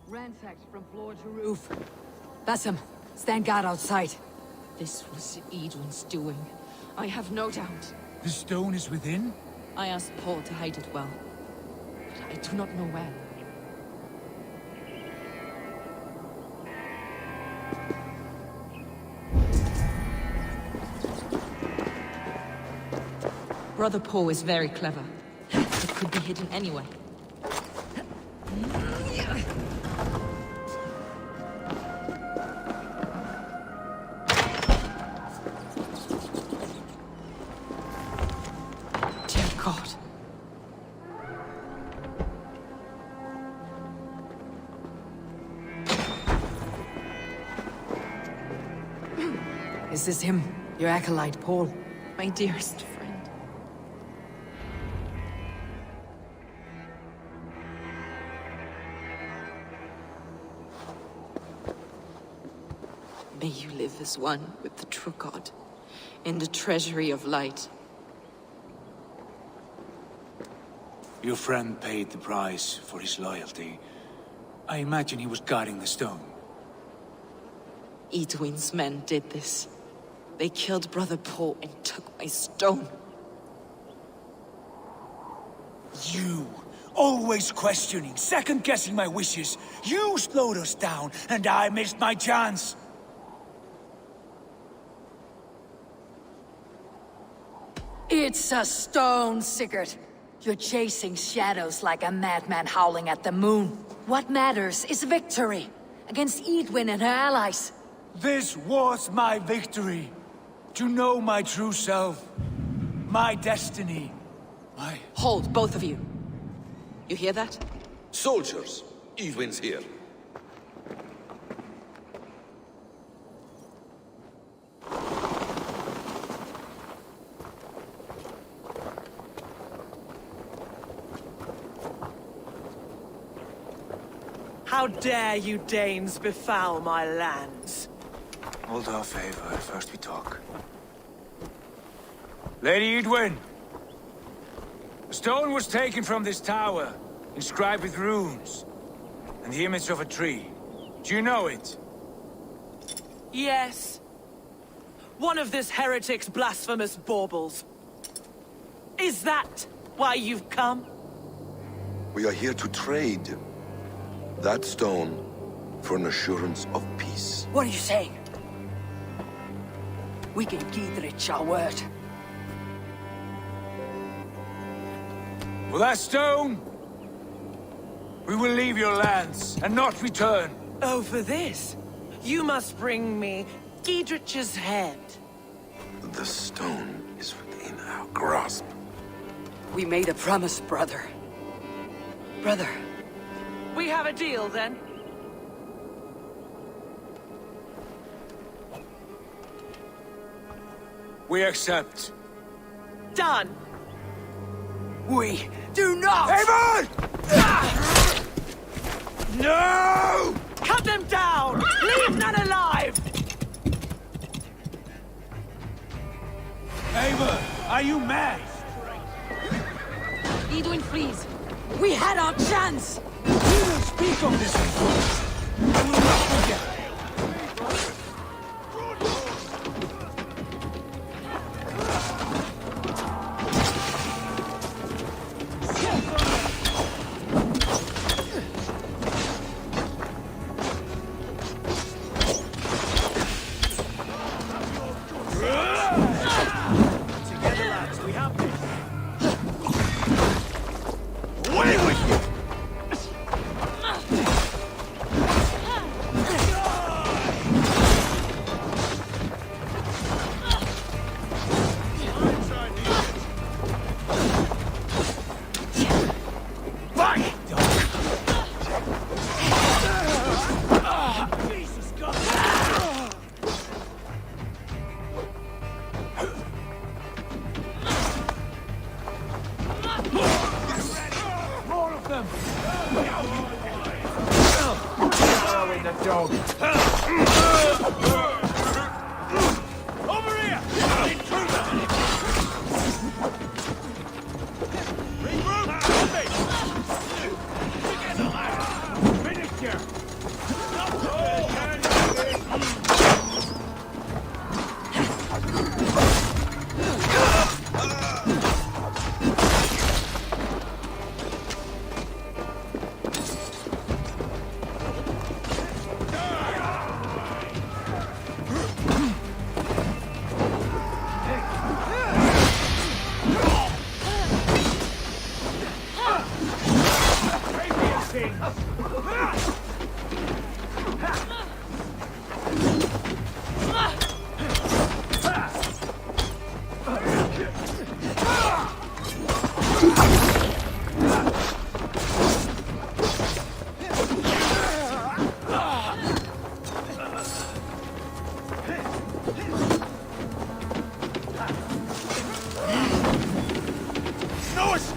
Ransacked from floor to roof. Bassam, stand guard outside. This was Edwin's doing. I have no doubt. The stone is within? I asked Paul to hide it well. But I do not know where. Brother Paul is very clever. It could be hidden anywhere. Dear God. Is this him? Your acolyte, Paul? My dearest friend. May you live as one with the true God, in the treasury of light. Your friend paid the price for his loyalty. I imagine he was guarding the stone. Edwin's men did this. They killed Brother Paul and took my stone. You! Always questioning, second-guessing my wishes. You slowed us down, and I missed my chance. It's a stone, Sigurd. You're chasing shadows like a madman howling at the moon. What matters is victory against Edwin and her allies. This was my victory. To know my true self. My destiny. My... Hold, both of you. You hear that? Soldiers, Edwin's here. How dare you Danes befoul my lands? Hold off, Eivor. First we talk. Lady Edwin! The stone was taken from this tower, inscribed with runes, and the image of a tree. Do you know it? Yes. One of this heretic's blasphemous baubles. Is that why you've come? We are here to trade that stone for an assurance of peace. What are you saying? We gave Giedrich our word. For that stone, we will leave your lands and not return. Oh, for this? You must bring me Giedrich's head. The stone is within our grasp. We made a promise, brother. Brother. We have a deal, then? We accept. Done! We do not! Eivor! No! Cut them down! Leave none alive! Eivor, are you mad? Edwin, freeze! We had our chance! We will speak of this before. I will not forget.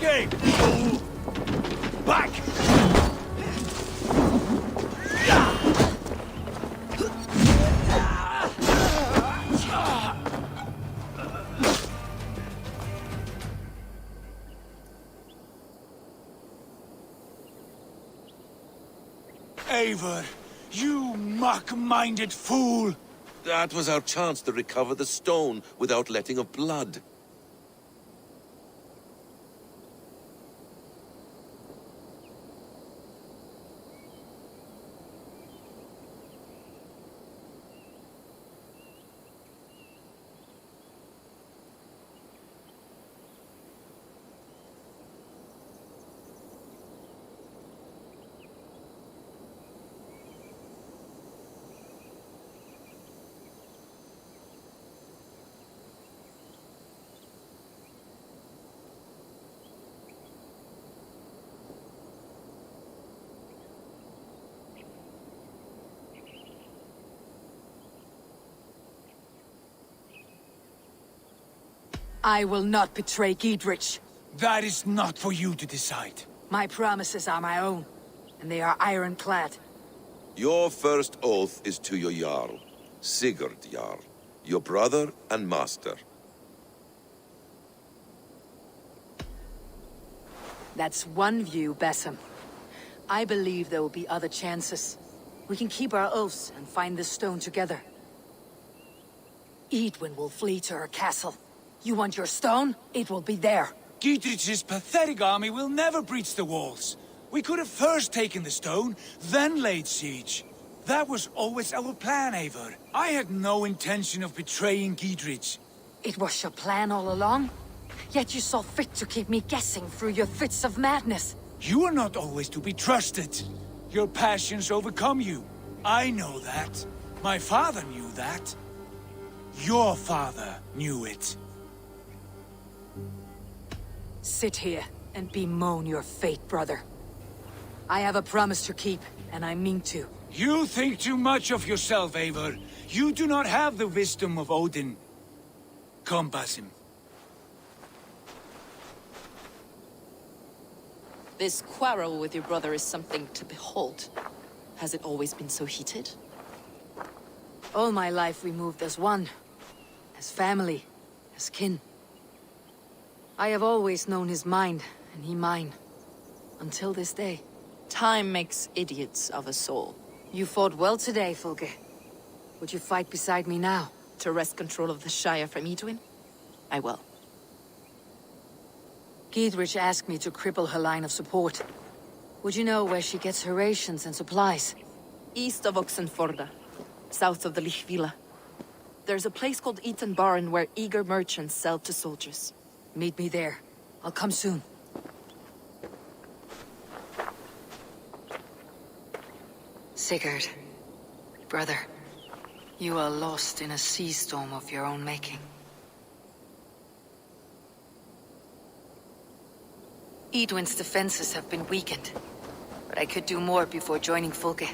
game! Back! Eivor, you muck-minded fool! That was our chance to recover the stone without letting of blood. I will not betray Giedrich. That is not for you to decide. My promises are my own, and they are ironclad. Your first oath is to your Jarl, Sigurd Jarl, your brother and master. That's one view, Basim. I believe there will be other chances. We can keep our oaths and find this stone together. Eadwyn will flee to her castle. You want your stone? It will be there. Giedrich's pathetic army will never breach the walls. We could have first taken the stone, then laid siege. That was always our plan, Eivor. I had no intention of betraying Giedrich. It was your plan all along? Yet you saw fit to keep me guessing through your fits of madness. You are not always to be trusted. Your passions overcome you. I know that. My father knew that. Your father knew it. Sit here and bemoan your fate, brother. I have a promise to keep, and I mean to. You think too much of yourself, Eivor. You do not have the wisdom of Odin. Come, Basim. This quarrel with your brother is something to behold. Has it always been so heated? All my life we moved as one. As family. As kin. I have always known his mind, and he mine. Until this day. Time makes idiots of us all. You fought well today, Fulke. Would you fight beside me now? To wrest control of the Shire from Eadwyn? I will. Giedrich asked me to cripple her line of support. Would you know where she gets her rations and supplies? East of Oxenforda, south of the Lichvila. There's a place called Eaton Barn where eager merchants sell to soldiers. Meet me there. I'll come soon. Sigurd, brother, you are lost in a sea storm of your own making. Eadwyn's defenses have been weakened, but I could do more before joining Fulke.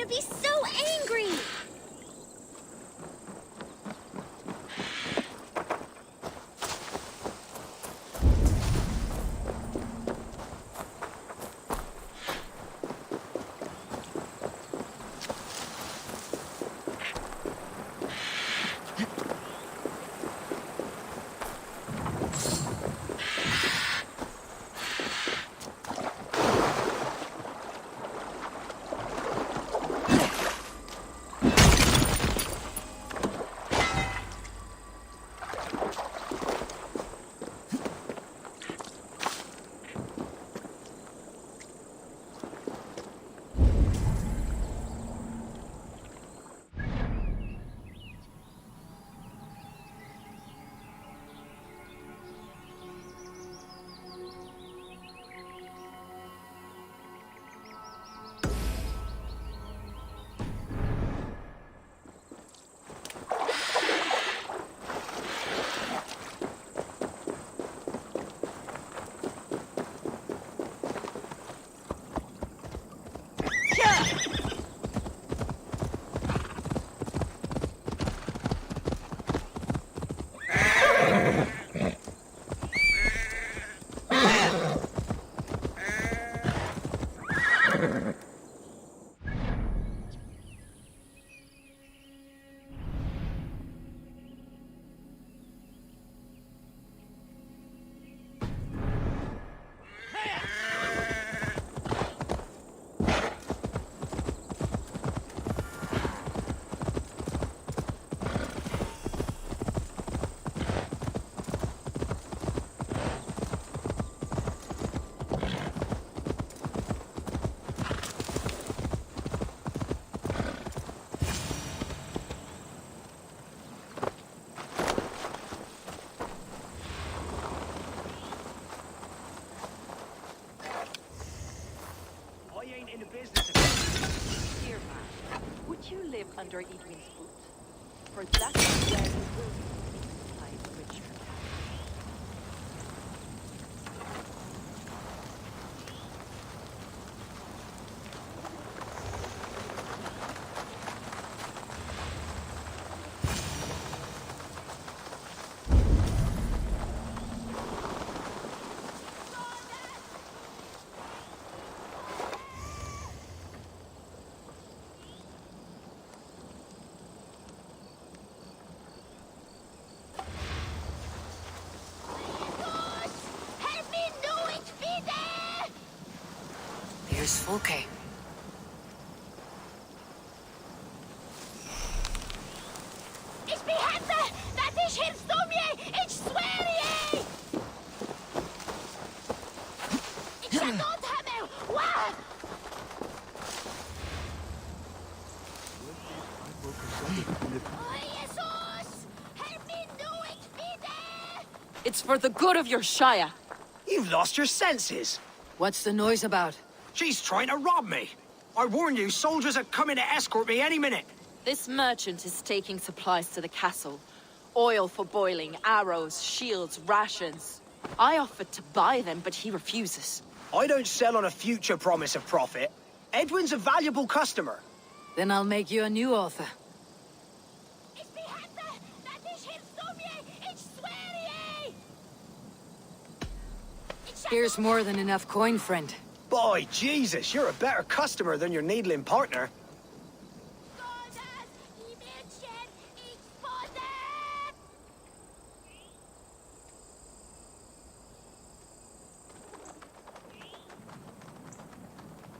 gonna be so angry! Dear man, would you live under Eidwin's boot? For that is where you will be supplied rich for cash. Here's Folke. Ich behetze, dass ich hilfst du mir! Ich schwöre je! Ich sag Gott, Himmel! Wow! Oh, Jesus! Help me do it, bitte! It's for the good of your Shire. You've lost your senses. What's the noise about? She's trying to rob me. I warn you, soldiers are coming to escort me any minute. This merchant is taking supplies to the castle. Oil for boiling, arrows, shields, rations. I offered to buy them, but he refuses. I don't sell on a future promise of profit. Edwin's a valuable customer. Then I'll make you a new author. Ich behetze, dass ich hilfst du mir! Ich schwöre je! Here's more than enough coin, friend. Boy, Jesus, you're a better customer than your needling partner.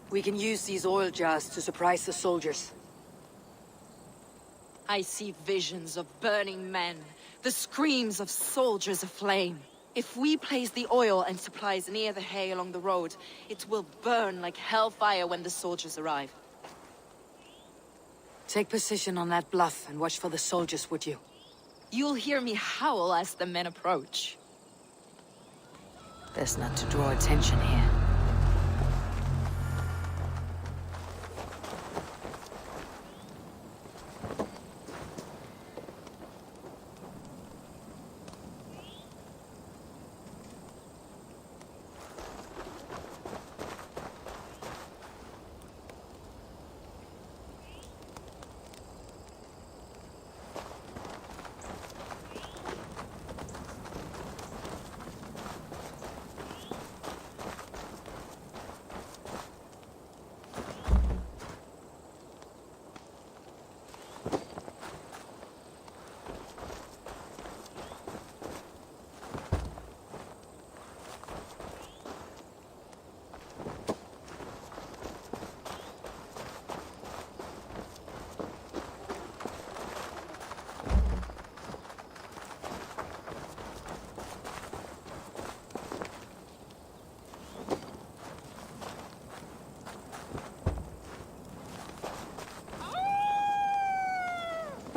We can use these oil jars to surprise the soldiers. I see visions of burning men, the screams of soldiers aflame. If we place the oil and supplies near the hay along the road, it will burn like hellfire when the soldiers arrive. Take position on that bluff and watch for the soldiers, would you? You'll hear me howl as the men approach. Best not to draw attention here.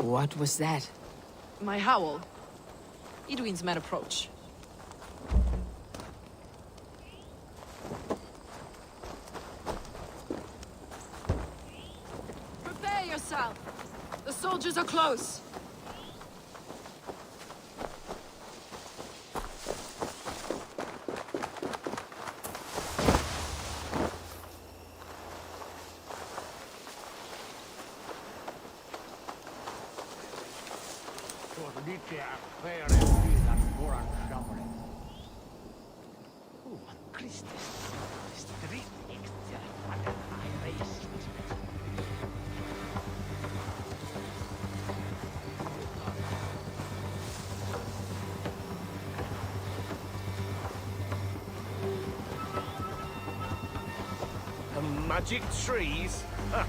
What was that? My howl. Edwin's men approach. Prepare yourself! The soldiers are close! The magic trees? Huh.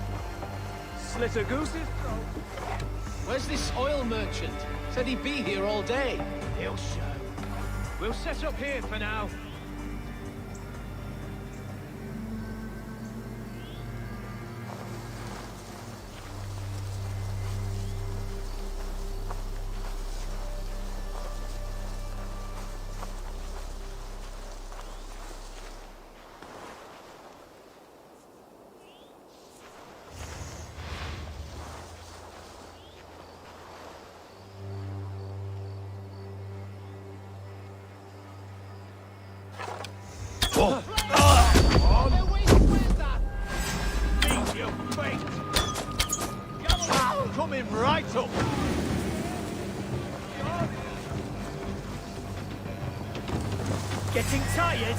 Slit a goose's throat. Where's this oil merchant? Said he'd be here all day. He'll show. We'll set up here for now. Coming right up! Getting tired?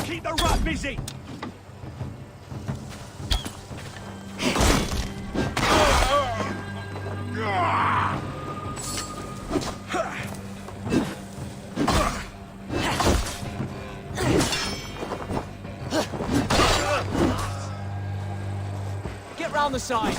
Keep the rat busy! Get round the side.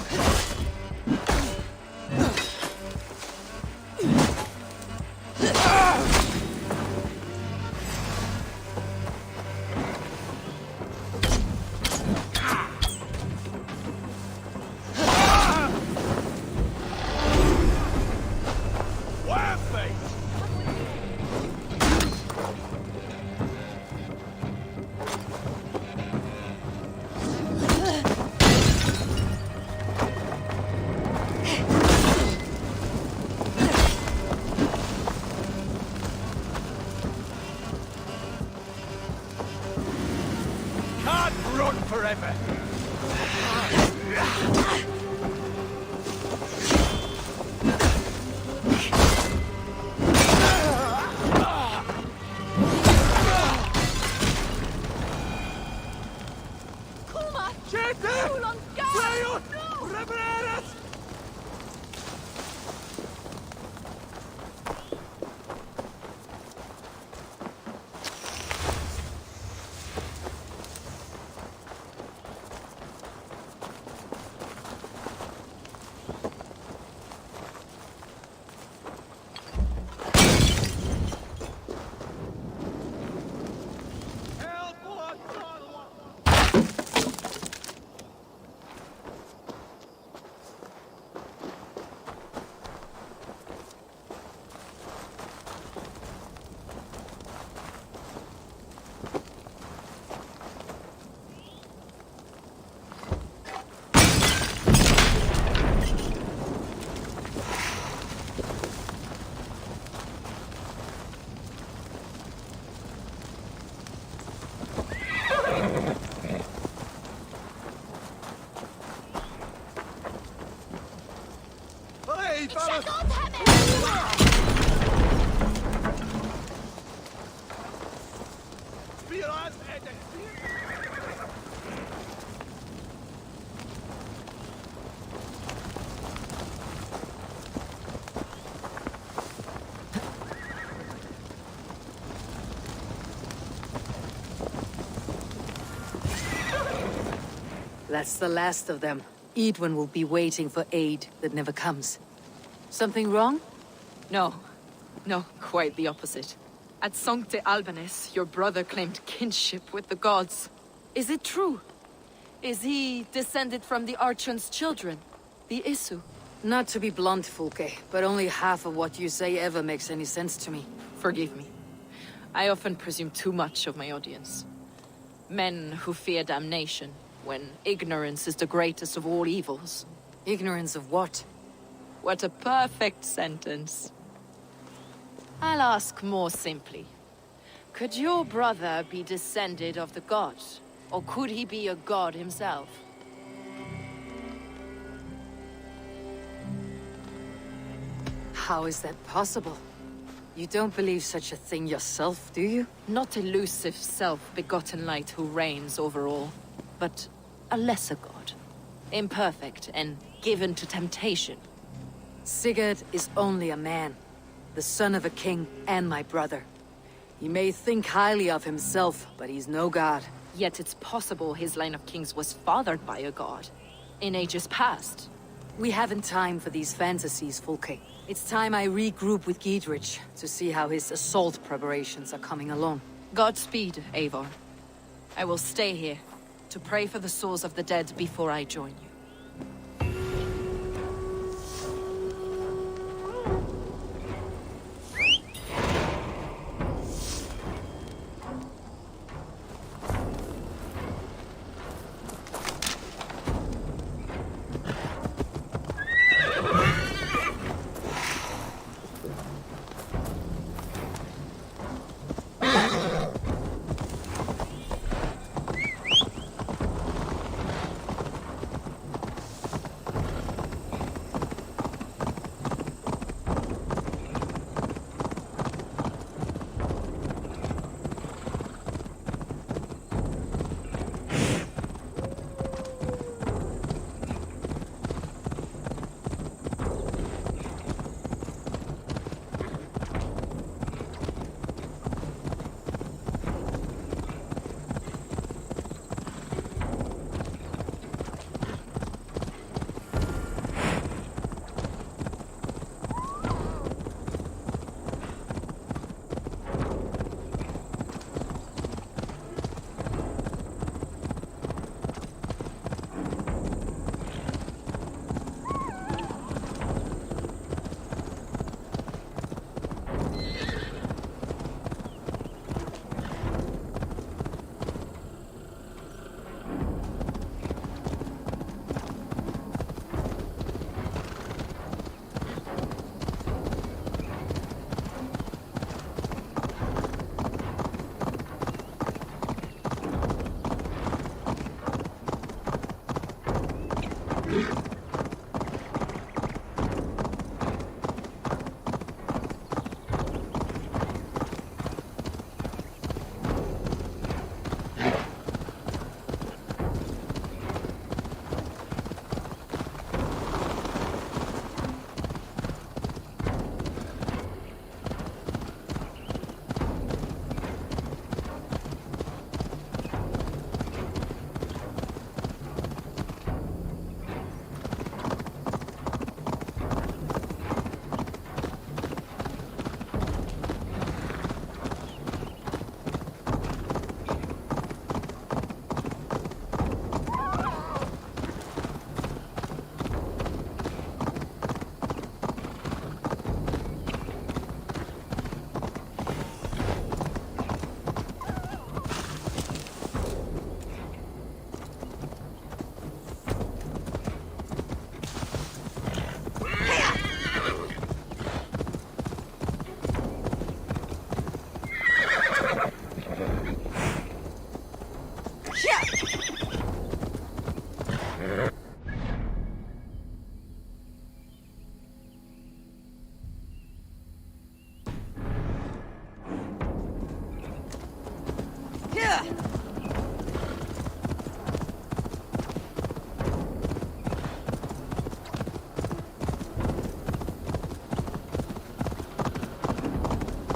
Forever. That's the last of them. Edwin will be waiting for aid that never comes. Something wrong? No. No, quite the opposite. At Sancte Albanus, your brother claimed kinship with the gods. Is it true? Is he descended from the Archon's children? The Isu? Not to be blunt, Fulke, but only half of what you say ever makes any sense to me. Forgive me. I often presume too much of my audience. Men who fear damnation, when ignorance is the greatest of all evils. Ignorance of what? What a perfect sentence. I'll ask more simply. Could your brother be descended of the gods? Or could he be a god himself? How is that possible? You don't believe such a thing yourself, do you? Not elusive self-begotten light who reigns over all, but a lesser god. Imperfect and given to temptation. Sigurd is only a man, the son of a king and my brother. He may think highly of himself, but he's no god. Yet it's possible his line of kings was fathered by a god, in ages past. We haven't time for these fantasies, Fulke. It's time I regroup with Giedrich to see how his assault preparations are coming along. Godspeed, Eivor. I will stay here to pray for the souls of the dead before I join you.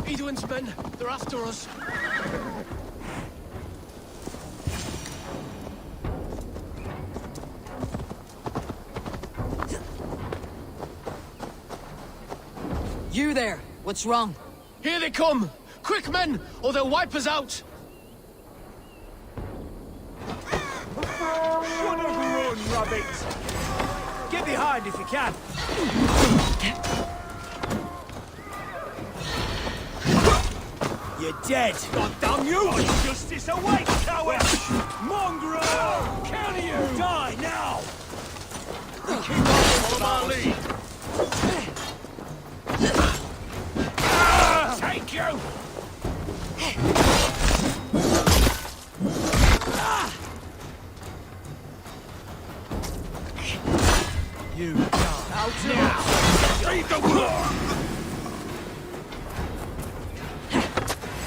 Edwin's men, they're after us. You there! What's wrong? Here they come! Quick, men, or they'll wipe us out! One of run, rabbits! Get behind if you can! You're dead! God damn you! Justice awaits, coward! Mongrel! Counter you! Die now! Keep on, follow our lead. Take you! You die! Out now! Leave the war!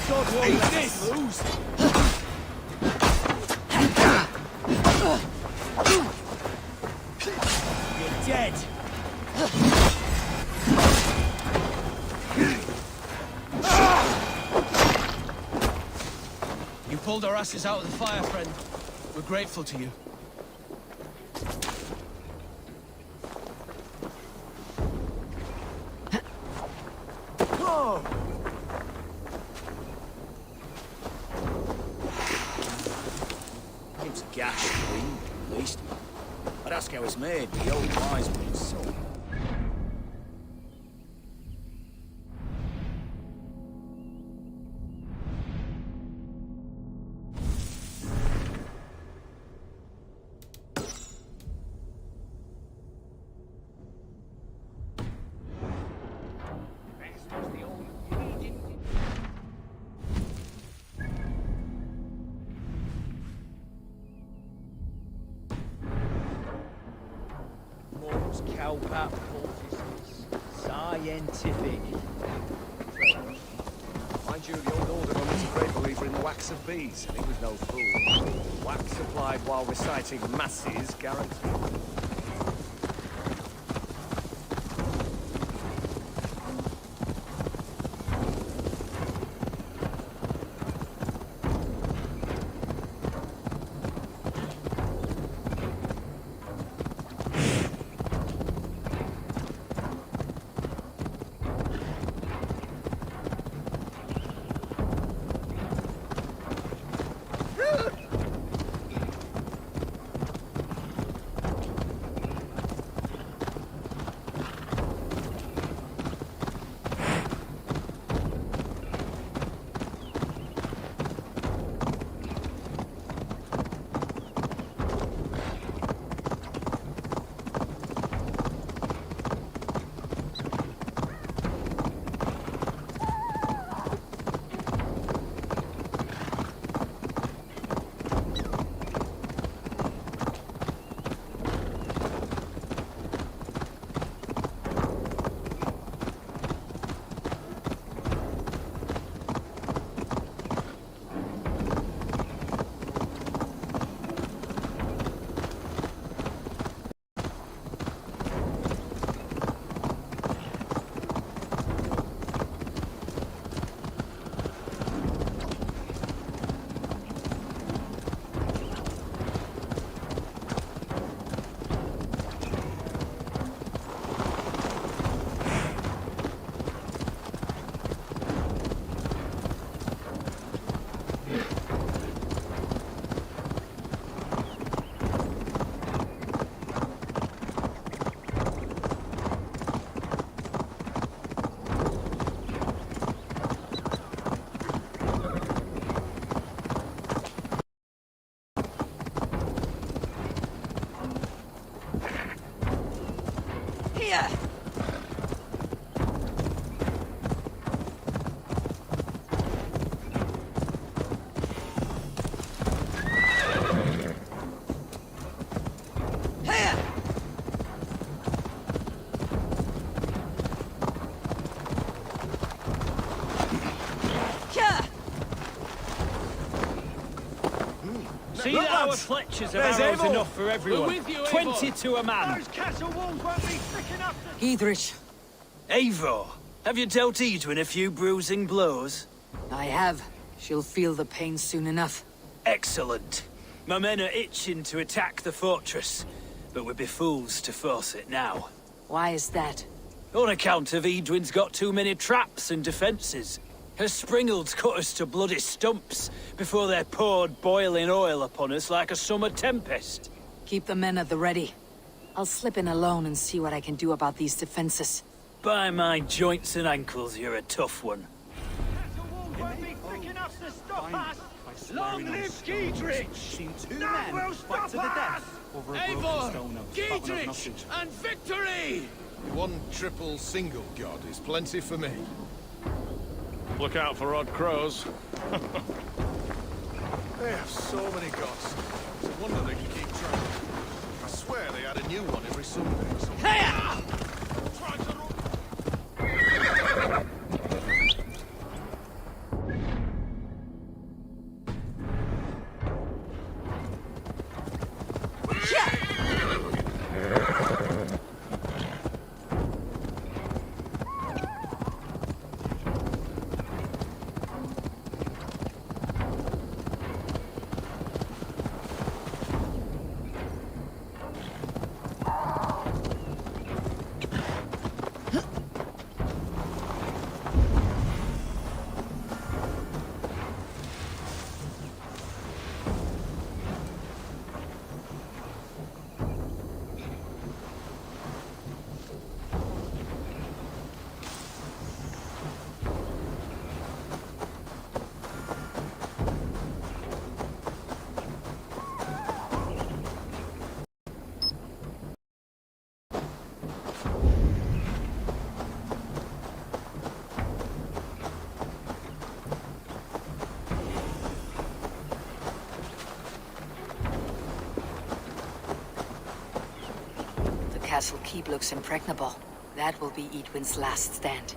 God won't let us lose! You're dead! You pulled our asses out of the fire, friend. We're grateful to you. Oh! Gives a gash clean, at least. I'd ask how it's made, the old wise man, so. Cowpat poultices. Scientific. Mind you, the old alderman was a great believer in the wax of bees, and he was no fool. Wax applied while reciting masses guaranteed. See that our Fletchers have arrows enough for everyone. We're with you, 20 to a man. Those castle walls won't be thick enough to... Heidrich, Eivor, have you dealt Edwin a few bruising blows? I have. She'll feel the pain soon enough. Excellent. My men are itching to attack the fortress, but we'd be fools to force it now. Why is that? On account of Edwin's got too many traps and defences. Her springalds cut us to bloody stumps before they poured boiling oil upon us like a summer tempest. Keep the men at the ready. I'll slip in alone and see what I can do about these defenses. By my joints and ankles, you're a tough one. Castle walls won't be thick enough to stop us! Long live Geedrich! None will stop us! Eivor! Geedrich! And victory! One triple single god is plenty for me. Look out for odd crows. They have so many gods. It's a wonder they can keep track. I swear they add a new one every Sunday. Try to run. Castle keep looks impregnable. That will be Edwin's last stand.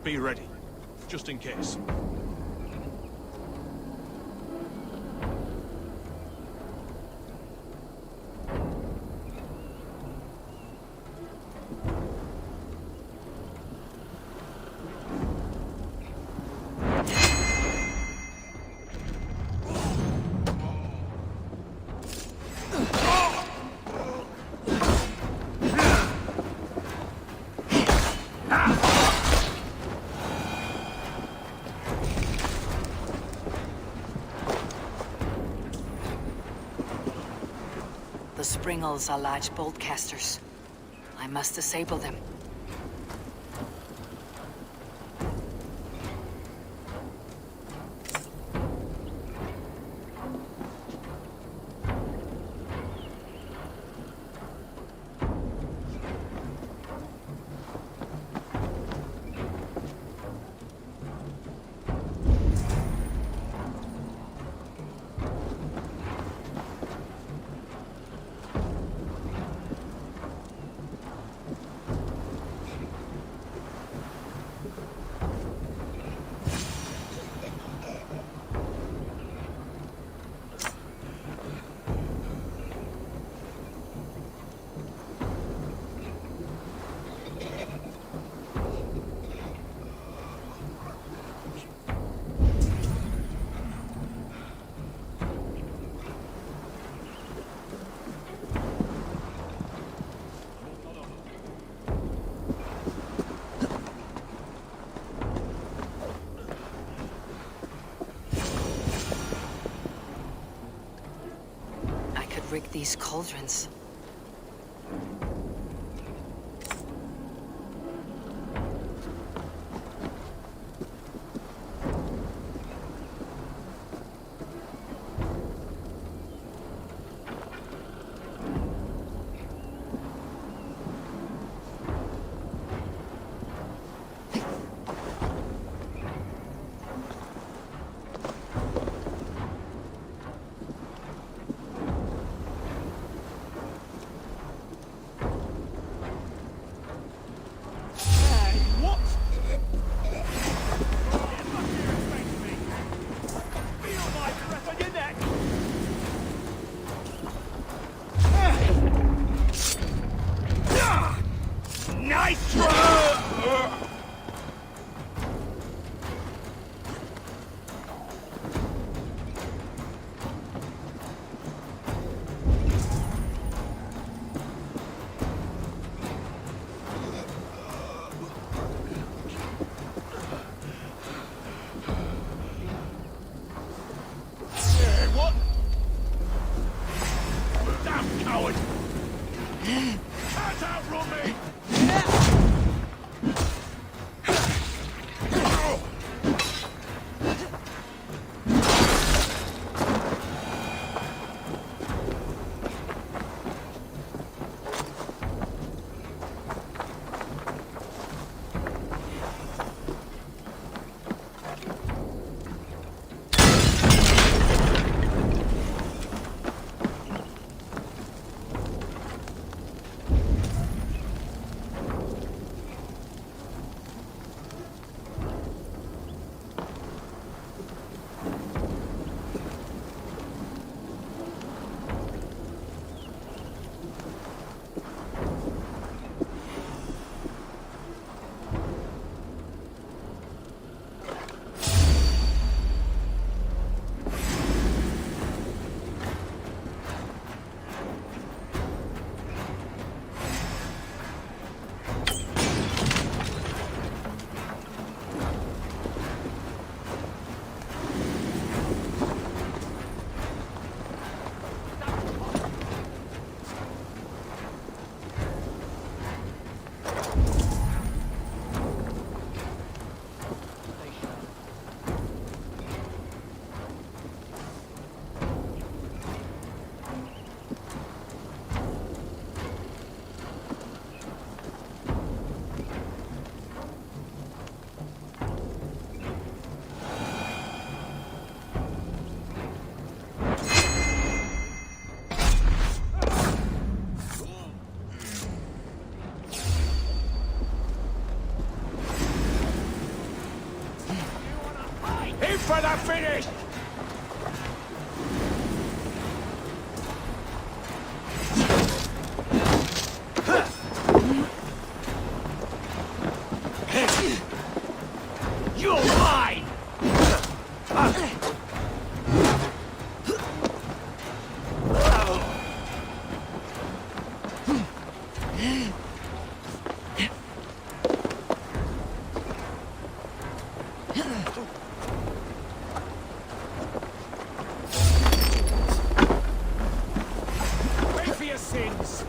Be ready, just in case. The springles are large bolt casters. I must disable them. Rig these cauldrons. for the finish! You're mine! Pay for your sins!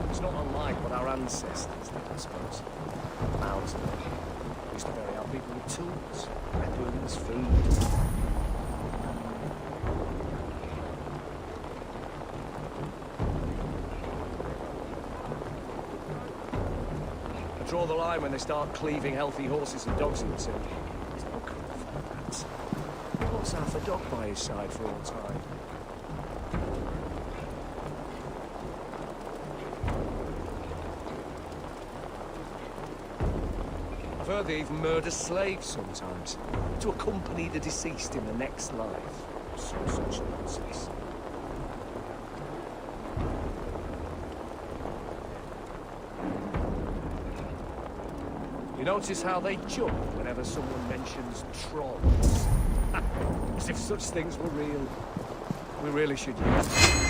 It's not unlike what our ancestors did, I suppose. Mounds of them. Used to bury our people with tools, weapons, food. I draw the line when they start cleaving healthy horses and dogs in the city. There's no comfort for that. He wants half a dog by his side for all time. I've heard they even murder slaves sometimes, to accompany the deceased in the next life. Such nonsense. You notice how they jump whenever someone mentions trolls? As if such things were real. We really should use them.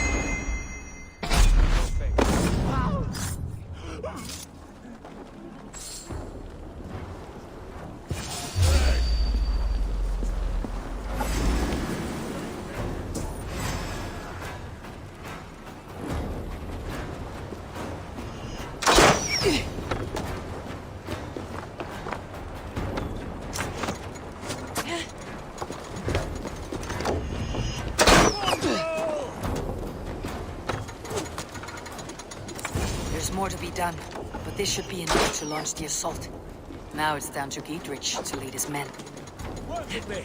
More to be done, but this should be enough to launch the assault. Now it's down to Giedrich to lead his men. Work with me!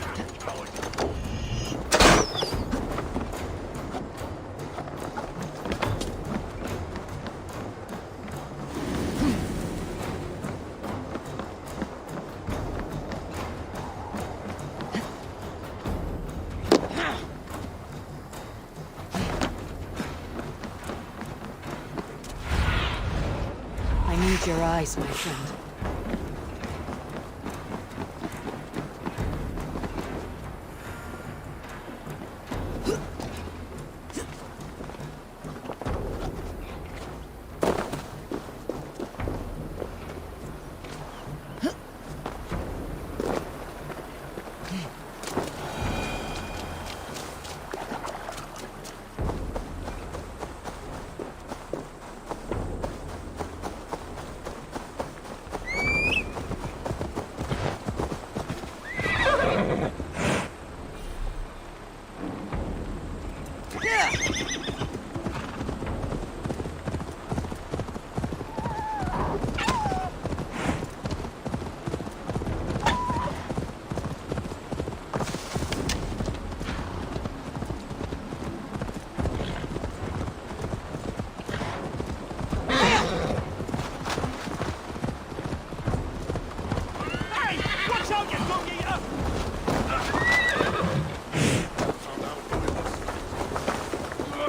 I need your eyes, my friend.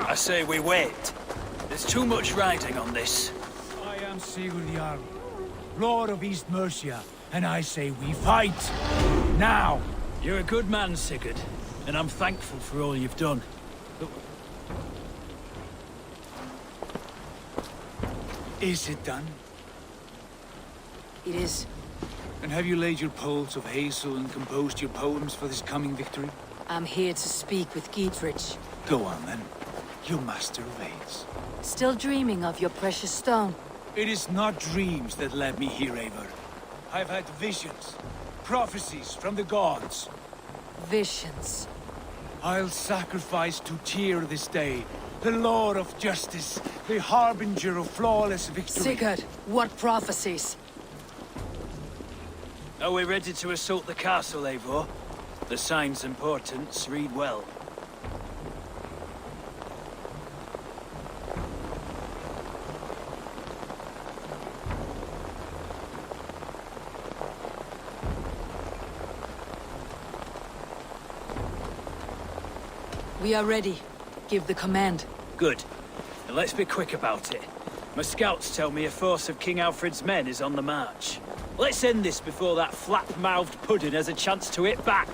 I say we wait. There's too much riding on this. I am Sigurd Jarl, Lord of East Mercia, and I say we fight! Now! You're a good man, Sigurd, and I'm thankful for all you've done. Is it done? It is. And have you laid your poles of hazel and composed your poems for this coming victory? I'm here to speak with Geedrich. Go on then, you master of aids. Still dreaming of your precious stone? It is not dreams that led me here, Eivor. I've had visions, prophecies from the gods. Visions. I'll sacrifice to Tyr this day, the Lord of Justice, the harbinger of flawless victory. Sigurd, what prophecies? Are we ready to assault the castle, Eivor? The signs and portents read well. We are ready. Give the command. Good. And let's be quick about it. My scouts tell me a force of King Aelfred's men is on the march. Let's end this before that flap-mouthed pudding has a chance to hit back.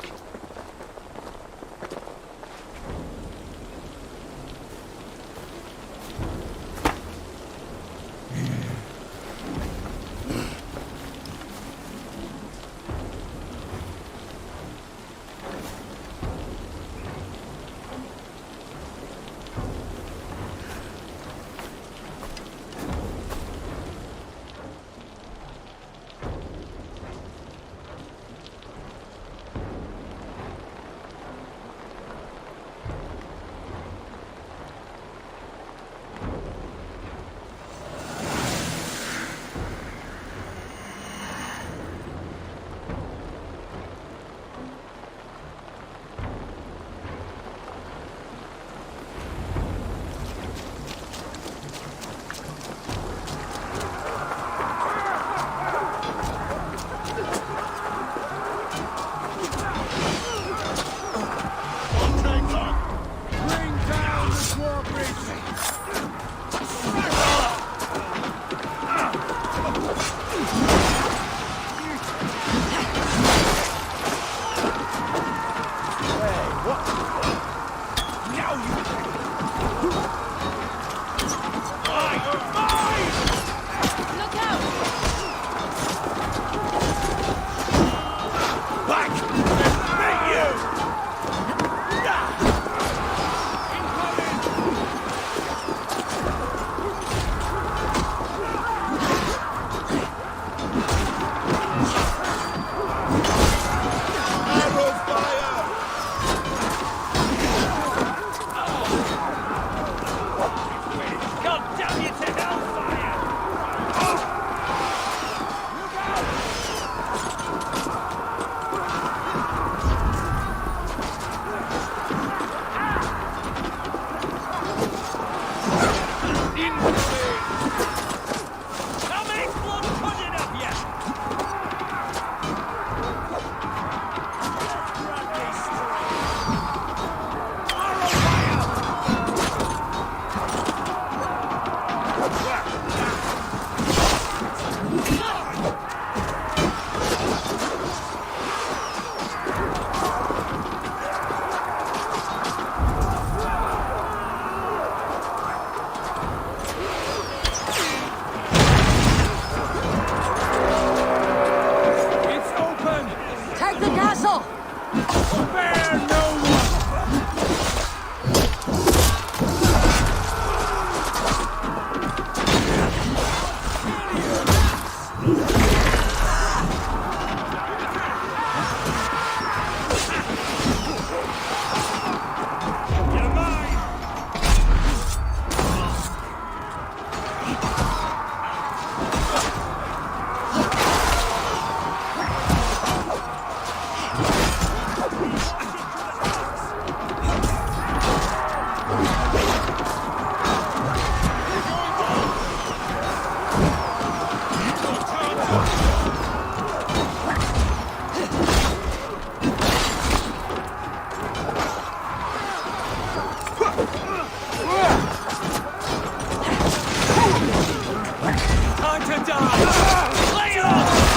Time to die! Lay off!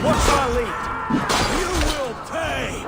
What's our lead? You will pay!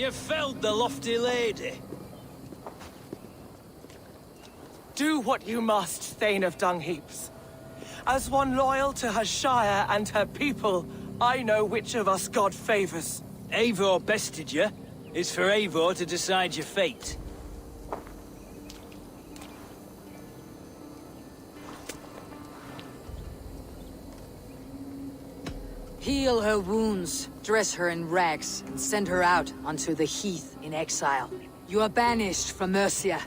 You felled the lofty lady. Do what you must, Thane of Dungheaps. As one loyal to her shire and her people, I know which of us God favors. Eivor bested you. It's for Eivor to decide your fate. Heal her wounds, dress her in rags, and send her out onto the heath in exile. You are banished from Mercia,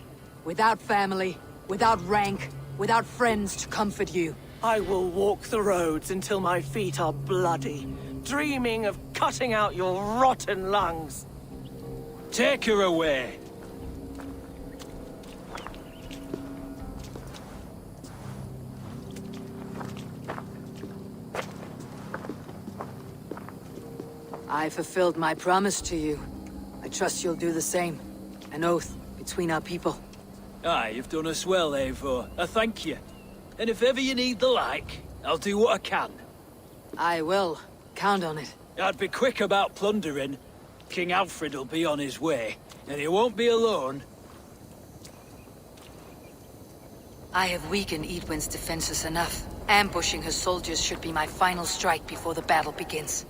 without family, without rank, without friends to comfort you. I will walk the roads until my feet are bloody, dreaming of cutting out your rotten lungs. Take her away. I fulfilled my promise to you. I trust you'll do the same. An oath between our people. Aye, you've done us well, Eivor. I thank you. And if ever you need the like, I'll do what I can. I will. Count on it. I'd be quick about plundering. King Aelfred will be on his way, and he won't be alone. I have weakened Eadwin's defenses enough. Ambushing her soldiers should be my final strike before the battle begins.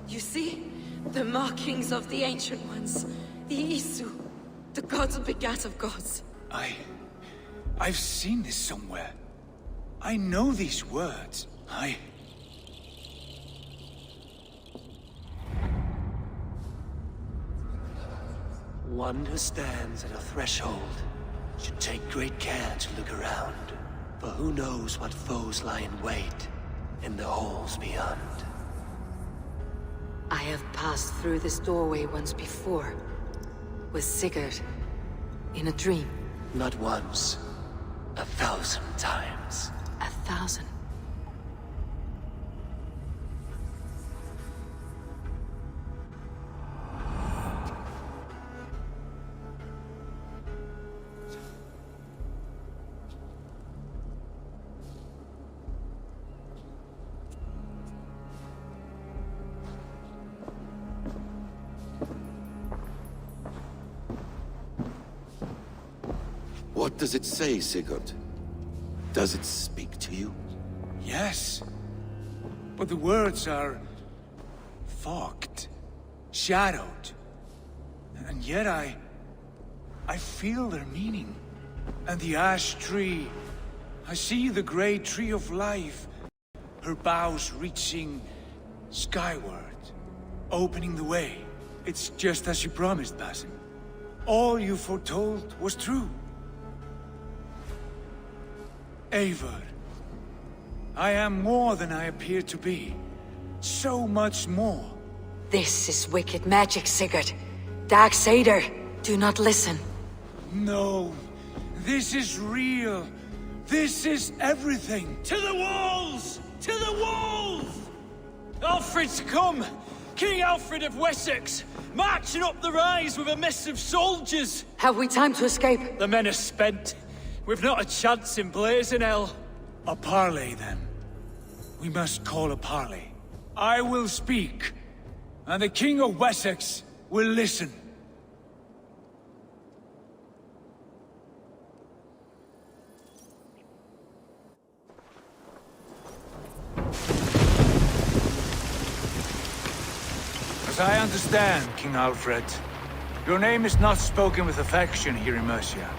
You see? The markings of the Ancient Ones. The Isu. The gods begat of gods. I've seen this somewhere. I know these words. One who stands at a threshold should take great care to look around, for who knows what foes lie in wait in the halls beyond. I have passed through this doorway once before. With Sigurd. In a dream. Not once. 1,000 times. 1,000? What does it say, Sigurd? Does it speak to you? Yes. But the words are... fogged. Shadowed. And yet I feel their meaning. And the ash tree... I see the great tree of life. Her boughs reaching... skyward. Opening the way. It's just as you promised, Basim. All you foretold was true. Eivor, I am more than I appear to be. So much more. This is wicked magic, Sigurd. Dark Satyr, do not listen. No, This is real. This is everything. To the walls! To the walls! Alfred's come! King Aelfred of Wessex! Marching up the rise with a mess of soldiers! Have we time to escape? The men are spent. We've not a chance in blazing hell. A parley, then. We must call a parley. I will speak, and the King of Wessex will listen. As I understand, King Aelfred, your name is not spoken with affection here in Mercia.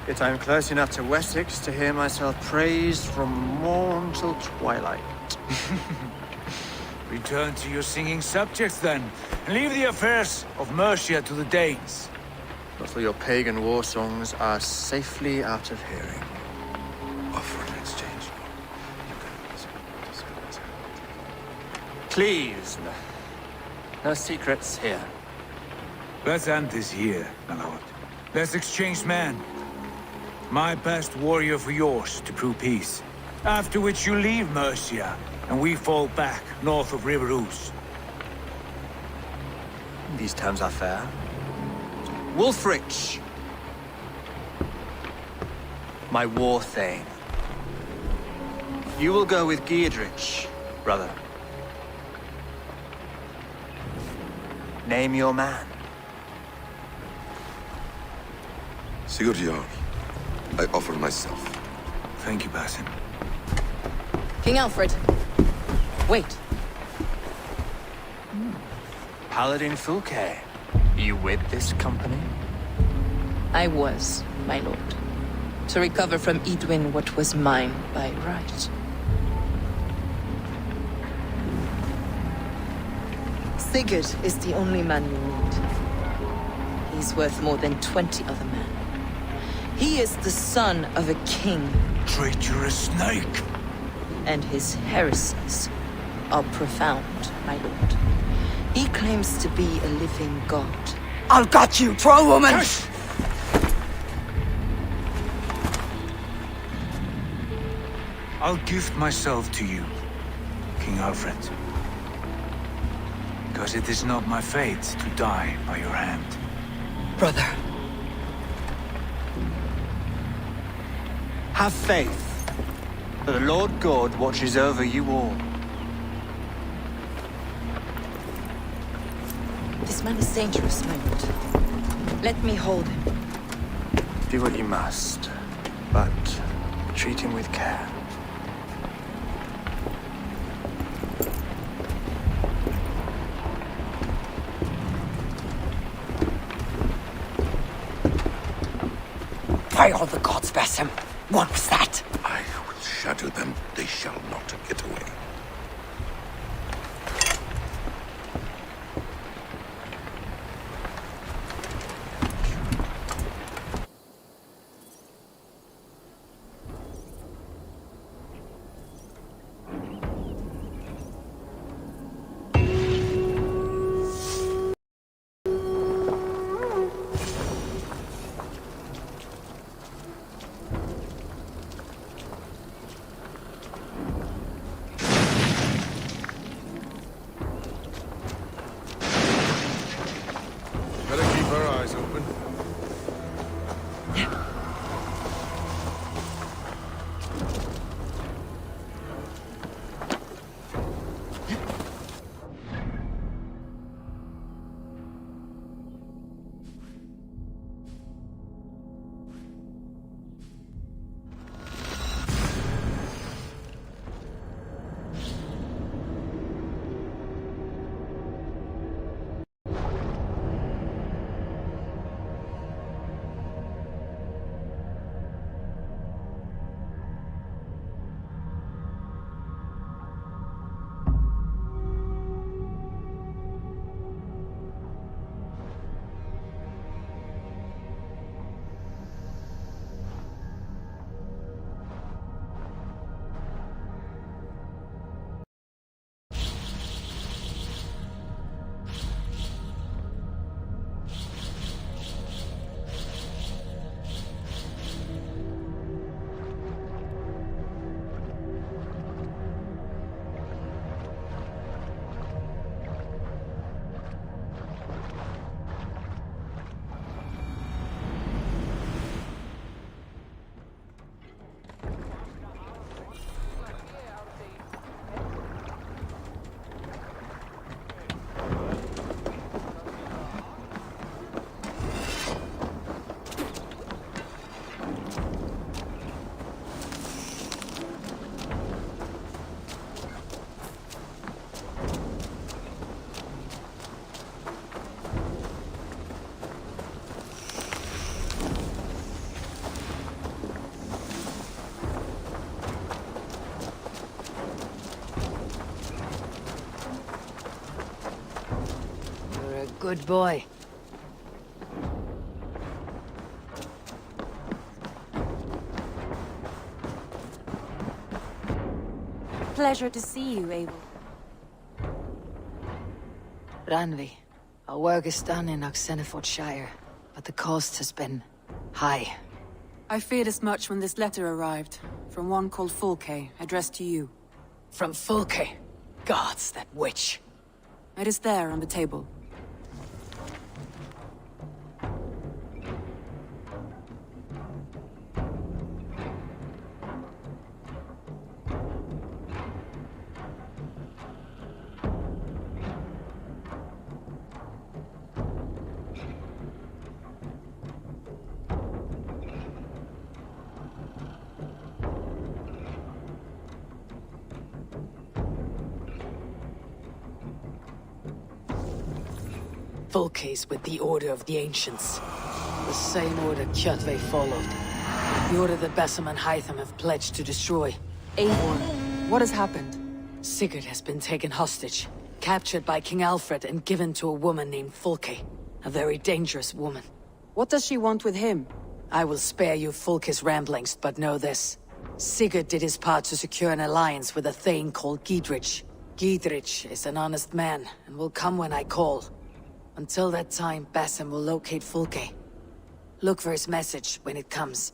Yet I am close enough to Wessex to hear myself praised from morn till twilight. Return to your singing subjects, then, and leave the affairs of Mercia to the Danes. Not till your pagan war songs are safely out of hearing. Offer an exchange. Please, no secrets here. Let's end this here, my lord. Let's exchange men. My best warrior for yours to prove peace. After which you leave Mercia, and we fall back north of River Ouse. These terms are fair. Wulfrich, my war thane. You will go with Geodrich, brother. Name your man. Sigurd Jarl, I offer myself. Thank you, Basim. King Aelfred. Wait. Paladin Fulke, you with this company? I was, my lord. To recover from Edwin what was mine by right. Sigurd is the only man you need. He's worth more than 20 other men. He is the son of a king. Traitorous snake! And his heresies are profound, my lord. He claims to be a living god. I'll got you, troll woman! Hush! I'll gift myself to you, King Aelfred. Because it is not my fate to die by your hand. Brother. Have faith. The Lord God watches over you all. This man is dangerous, my lord. Let me hold him. Do what you must, but treat him with care. By all the gods, Basim. What was that? I will shatter them. They shall not get away. Good boy. Pleasure to see you, Eivor. Ranvi, our work is done in Oxenfordshire, but the cost has been high. I feared as much when this letter arrived, from one called Fulke, addressed to you. From Fulke? Gods, that witch. It is there on the table. Fulke's with the Order of the Ancients. The same order Kjotve followed. The order that Basim and Hytham have pledged to destroy. Eivor, what has happened? Sigurd has been taken hostage, captured by King Aelfred and given to a woman named Fulke. A very dangerous woman. What does she want with him? I will spare you Fulke's ramblings, but know this. Sigurd did his part to secure an alliance with a thane called Gidrich. Gidrich is an honest man, and will come when I call. Until that time, Basim will locate Fulke. Look for his message when it comes.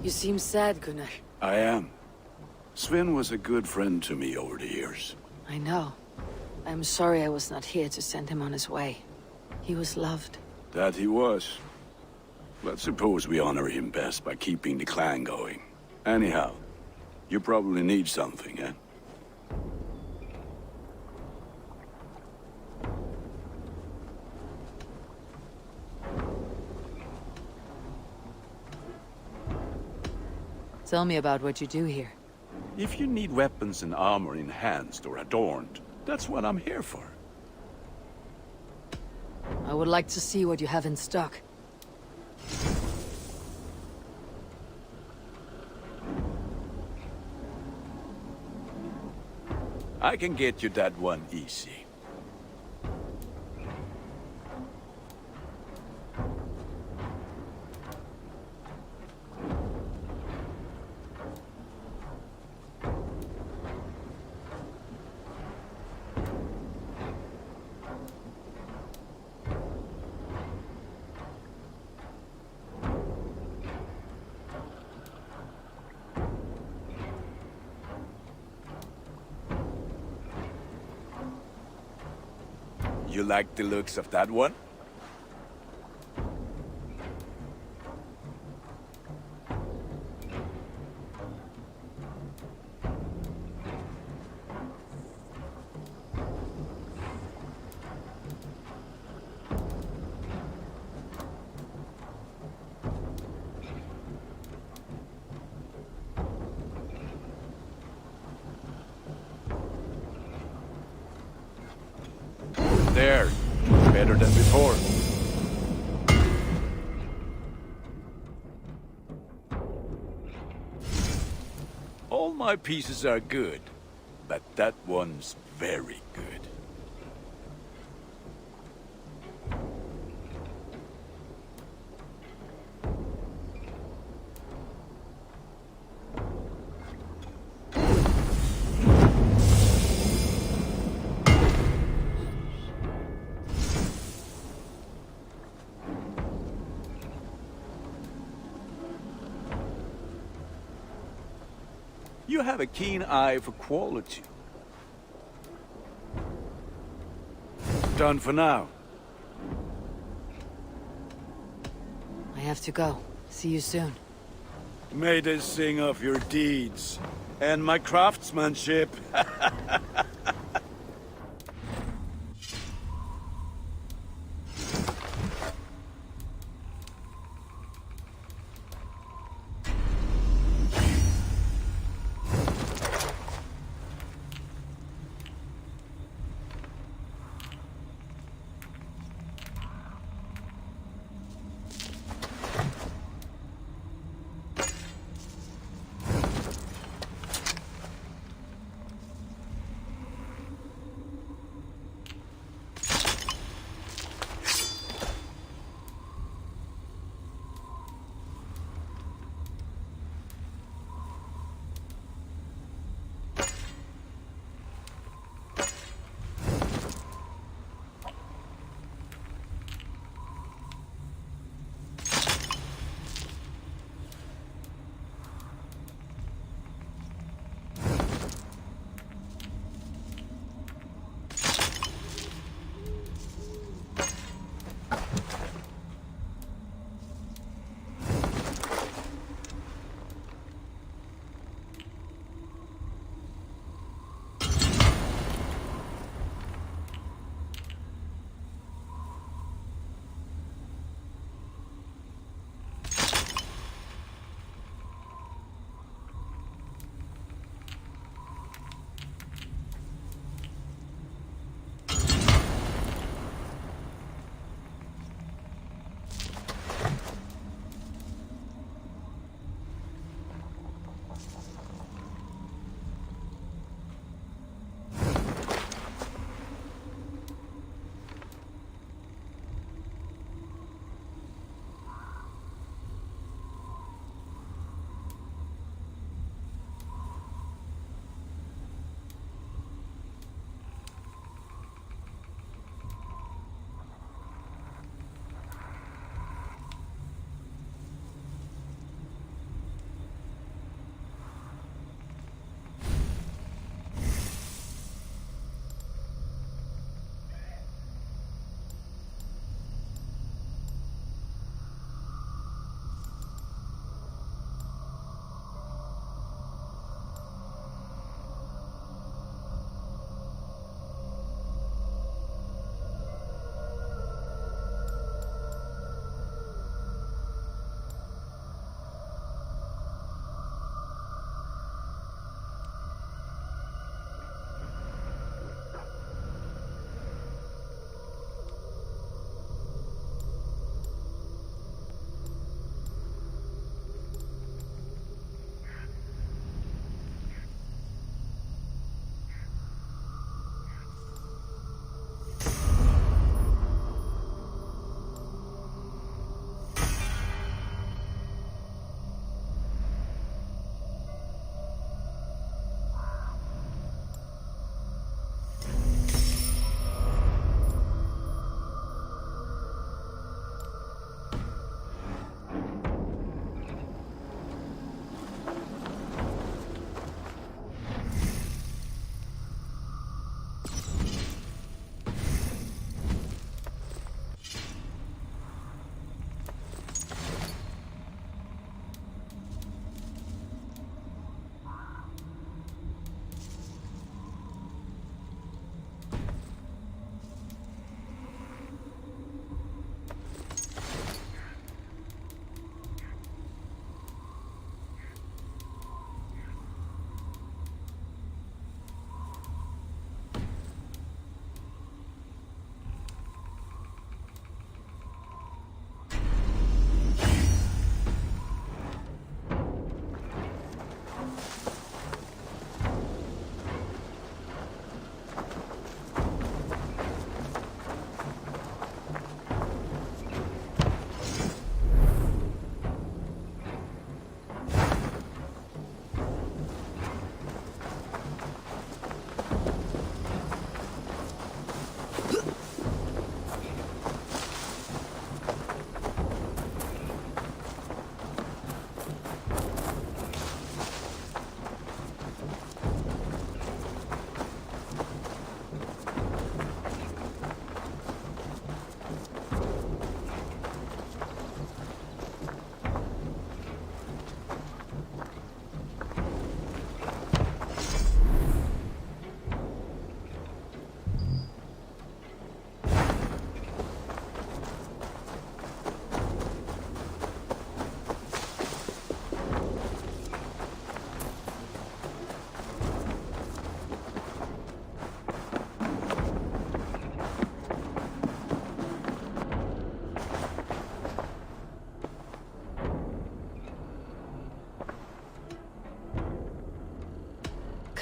You seem sad, Gunnar. I am. Sven was a good friend to me over the years. I know. I'm sorry I was not here to send him on his way. He was loved. That he was. But suppose we honor him best by keeping the clan going. Anyhow, You probably need something, eh? Tell me about what you do here. If you need weapons and armor enhanced or adorned, that's what I'm here for. I would like to see what you have in stock. I can get you that one easy. You like the looks of that one? There. Better than before. All my pieces are good, but that one's very good. You have a keen eye for quality. Done for now. I have to go. See you soon. May they sing of your deeds and my craftsmanship.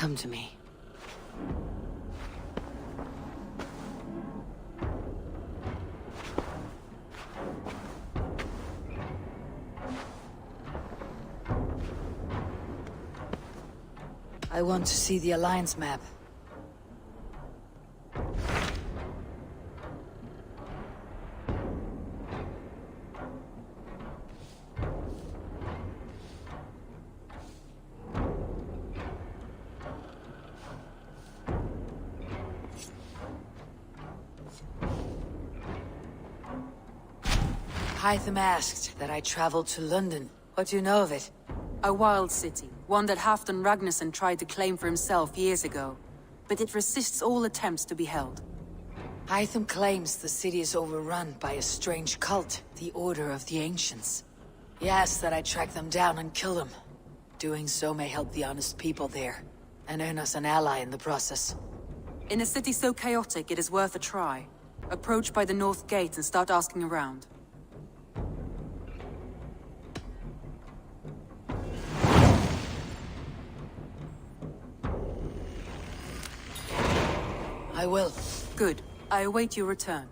Come to me. I want to see the Alliance map. Hytham asked that I traveled to London. What do you know of it? A wild city, one that Halfdan Ragnarsson tried to claim for himself years ago. But it resists all attempts to be held. Hytham claims the city is overrun by a strange cult, the Order of the Ancients. He asks that I track them down and kill them. Doing so may help the honest people there, and earn us an ally in the process. In a city so chaotic, it is worth a try. Approach by the North Gate and start asking around. I will. Good. I await your return.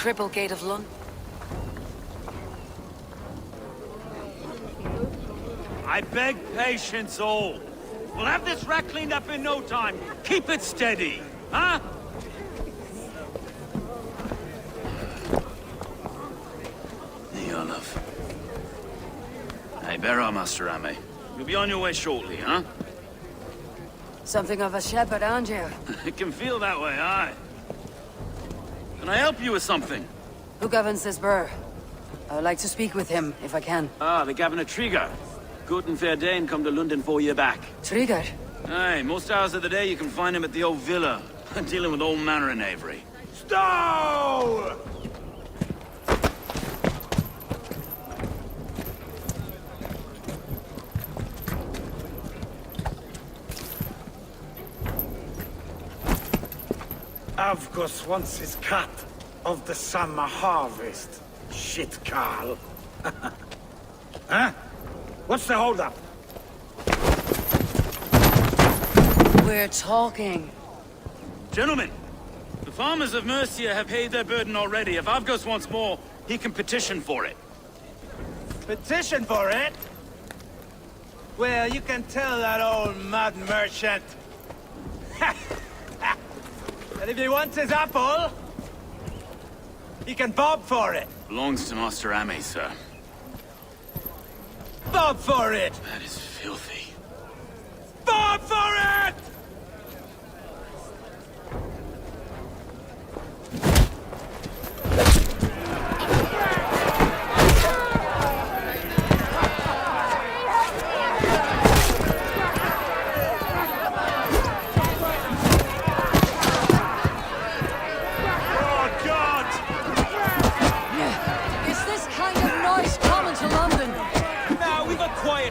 Cripple Gate of Lund. I beg patience, all. We'll have this wreck cleaned up in no time. Keep it steady, huh? Niolov. Hey, bear up, Master Ame. You'll be on your way shortly, huh? Something of a shepherd, aren't you? It can feel that way, aye. Can I help you with something? Who governs this burr? I would like to speak with him, if I can. Ah, the Governor Trigger. Good and fair Dane come to London 4 year back. Trigger? Aye, most hours of the day you can find him at the old villa, dealing with all manner in Avery. Stow! Avgos wants his cut of the summer harvest. Shit, Carl. Huh? What's the holdup? We're talking. Gentlemen, the farmers of Mercia have paid their burden already. If Avgos wants more, he can petition for it. Petition for it? Well, you can tell that old mud merchant. And if he wants his apple, he can bob for it. Belongs to Master Ame, sir. Bob for it! That is filthy. Bob for it!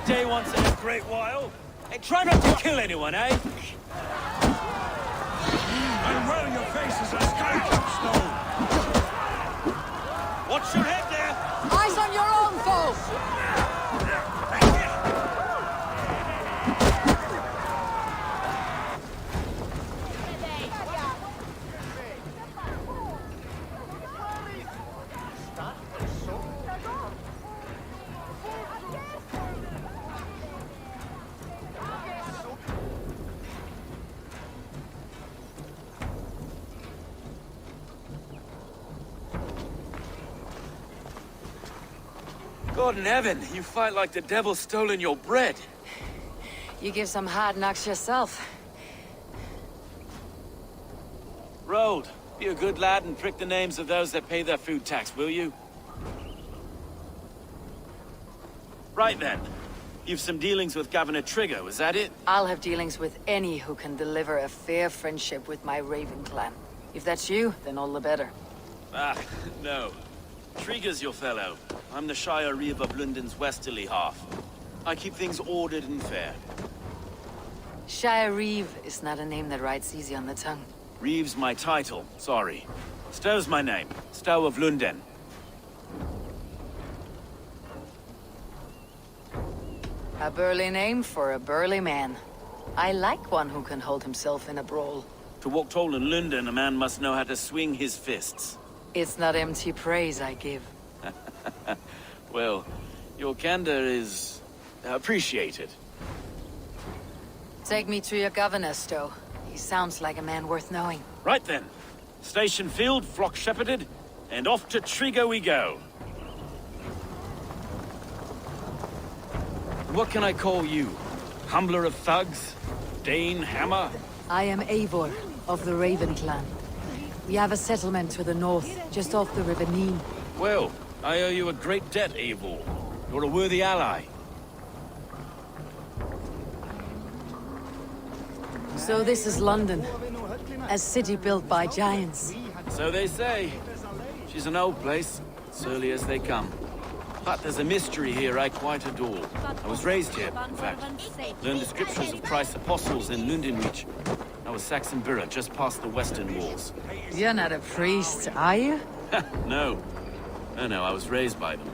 Day once in a great while. Hey, try not to kill anyone, eh? And well, your face is a skycapstone. Watch your head there! Eyes on your own, foe! God in heaven, you fight like the devil's stolen your bread. You give some hard knocks yourself. Rold, be a good lad and prick the names of those that pay their food tax, will you? Right then. You've some dealings with Governor Trigger, was that it? I'll have dealings with any who can deliver a fair friendship with my Raven clan. If that's you, then all the better. Ah, no. Trigger's your fellow. I'm the Shire Reeve of London's westerly half. I keep things ordered and fair. Shire Reeve is not a name that rides easy on the tongue. Reeve's my title, sorry. Stow's my name. Stow of Lunden. A burly name for a burly man. I like one who can hold himself in a brawl. To walk tall in Lunden, a man must know how to swing his fists. It's not empty praise I give. Well, your candor is appreciated. Take me to your governor, Stow. He sounds like a man worth knowing. Right then. Station filled, flock shepherded, and off to Trigger we go. What can I call you? Humbler of thugs? Dane Hammer? I am Eivor, of the Raven clan. We have a settlement to the north, just off the River Nene. Well, I owe you a great debt, Eivor. You're a worthy ally. So this is London. A city built by giants. So they say. She's an old place, surly as they come. But there's a mystery here I quite adore. I was raised here, in fact. Learned the scriptures of Christ's apostles in Lundenreach. I was Saxon Borough, just past the western walls. You're not a priest, are you? No. No, I was raised by them.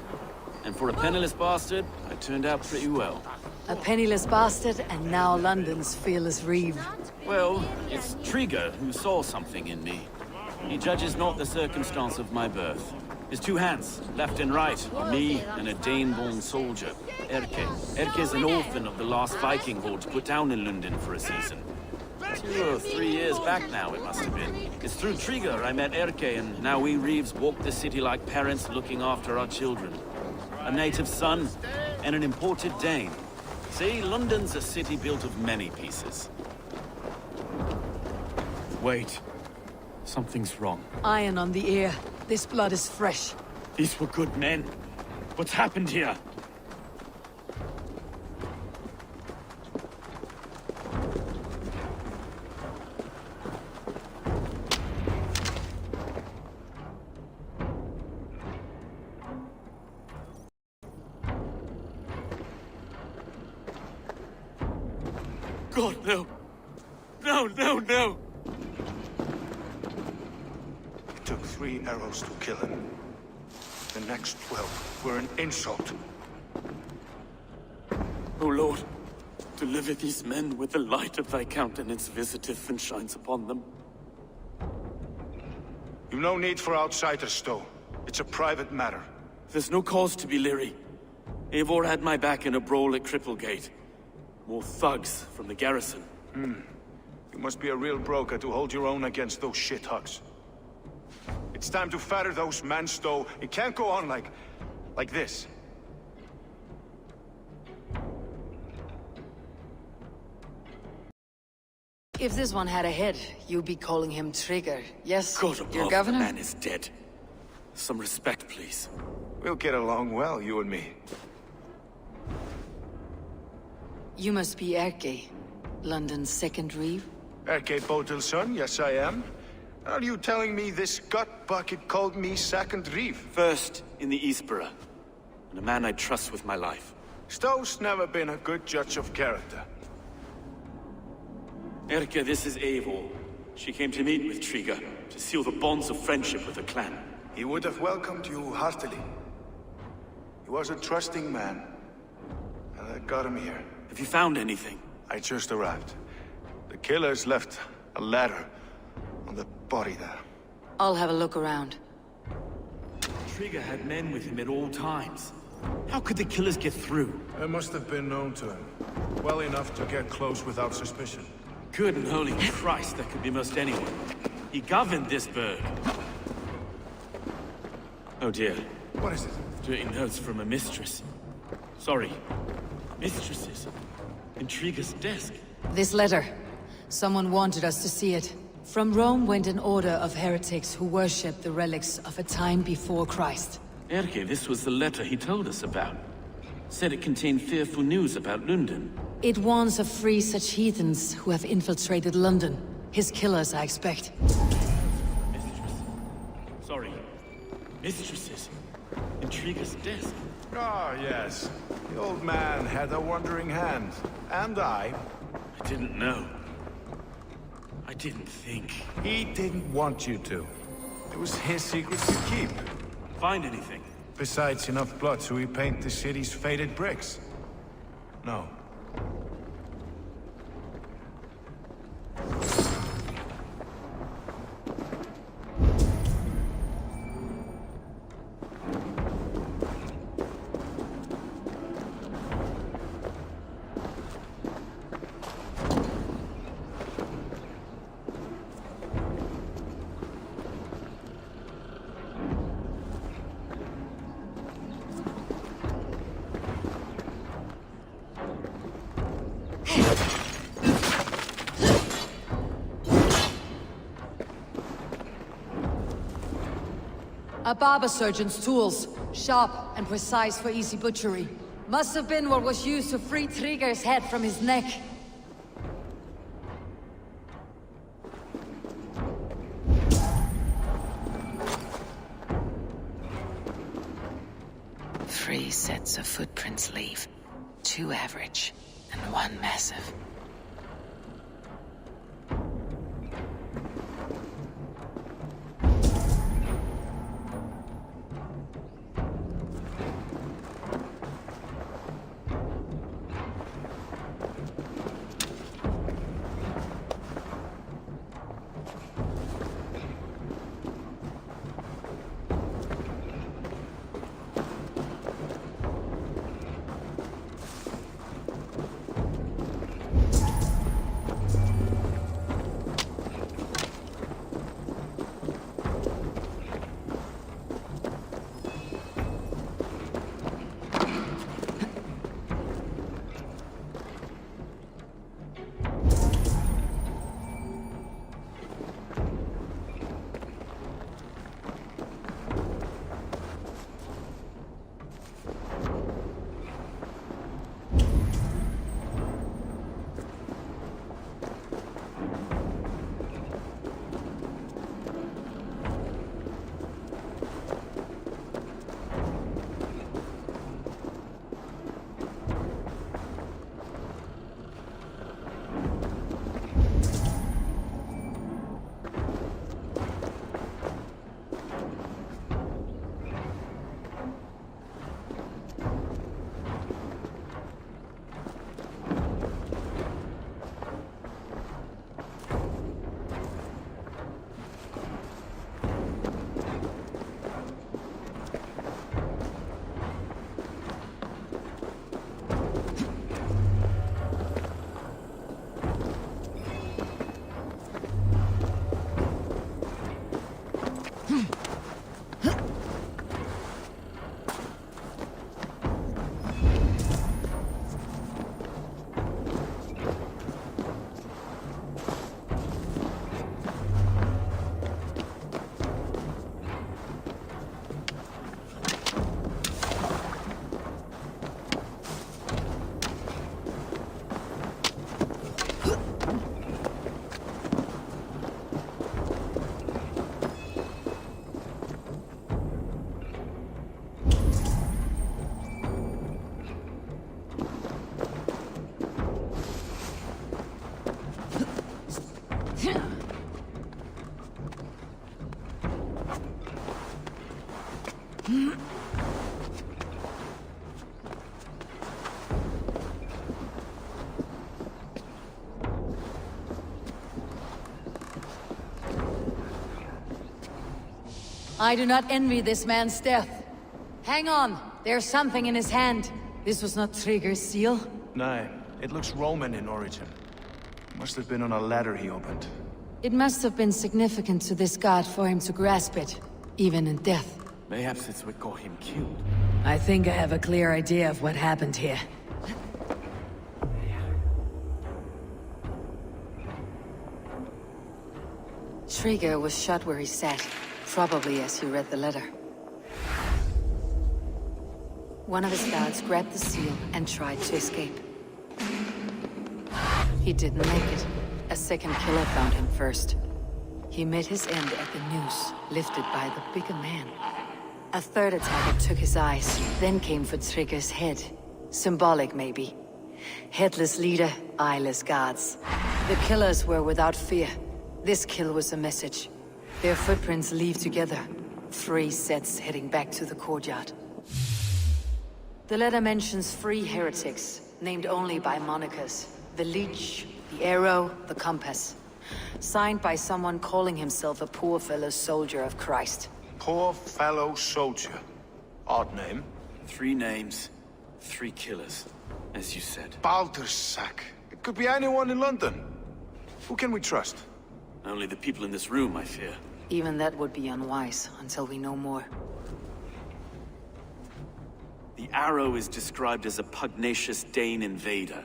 And for a penniless bastard, I turned out pretty well. A penniless bastard, and now London's fearless Reeve. Well, it's Trigger who saw something in me. He judges not the circumstance of my birth. His two hands, left and right, are me and a Dane-born soldier, Erke. Erke's an orphan of the last Viking hordes put down in London for a season. 2 or 3 years back now, it must have been. It's through Trigger I met Erke, and now we Reeves walk the city like parents looking after our children. A native son, and an imported Dane. See, London's a city built of many pieces. Wait. Something's wrong. Iron on the ear. This blood is fresh. These were good men. What's happened here? Lord, no. No, no, no! It took 3 arrows to kill him. The next 12 were an insult. O Lord, deliver these men with the light of thy countenance visiteth and shines upon them. You've no need for outsiders, Stowe. It's a private matter. There's no cause to be leery. Eivor had my back in a brawl at Cripplegate. More thugs from the garrison. You must be a real broker to hold your own against those shithugs. It's time to fatter those men, Stowe. It can't go on like this. If this one had a head, you'd be calling him Trigger. Yes, God your above, governor? the man is dead. Some respect, please. We'll get along well, you and me. You must be Erke, London's second reeve? Erke Botel's son, yes I am. Are you telling me this gut bucket called me second reeve? First in the Eastborough, and a man I trust with my life. Stowe's never been a good judge of character. Erke, this is Eivor. She came to meet with Trigger, to seal the bonds of friendship with the clan. He would have welcomed you heartily. He was a trusting man. And I got him here. Have you found anything? I just arrived. The killers left a ladder on the body there. I'll have a look around. Trigger had men with him at all times. How could the killers get through? They must have been known to him. Well enough to get close without suspicion. Good and holy Christ, that could be most anyone. He governed this burg. Oh dear. What is it? Dirty notes from a mistress. Sorry. Mistresses. In Trigger's desk. This letter. Someone wanted us to see it. From Rome went an order of heretics who worshipped the relics of a time before Christ. Erke, this was the letter he told us about. Said it contained fearful news about London. It warns of 3 such heathens who have infiltrated London. His killers, I expect. Sorry. Mistresses. In Trigger's desk. Ah, yes. The old man had a wandering hand. And I didn't know. I didn't think. He didn't want you to. It was his secret to keep. Find anything? Besides enough blood to repaint the city's faded bricks. No. A barber surgeon's tools. Sharp and precise for easy butchery. Must have been what was used to free Trigger's head from his neck. Three sets of footprints leave. 2 average, and 1 massive. I do not envy this man's death. Hang on, there's something in his hand. This was not Trigger's seal. No, it looks Roman in origin. Must have been on a ladder he opened. It must have been significant to this god for him to grasp it, even in death. Perhaps it's what got him killed. I think I have a clear idea of what happened here. Trigger was shot where he sat, probably as he read the letter. One of his guards grabbed the seal and tried to escape. He didn't make it. A second killer found him first. He met his end at the noose, lifted by the bigger man. A third attacker took his eyes, then came for Trigger's head. Symbolic, maybe. Headless leader, eyeless guards. The killers were without fear. This kill was a message. Their footprints leave together. 3 sets heading back to the courtyard. The letter mentions 3 heretics, named only by monikers. The Leech, the Arrow, the Compass. Signed by someone calling himself a poor fellow soldier of Christ. Poor fellow soldier. Odd name. 3 names, 3 killers, as you said. Baldersack. It could be anyone in London. Who can we trust? Only the people in this room, I fear. Even that would be unwise, until we know more. The Arrow is described as a pugnacious Dane invader.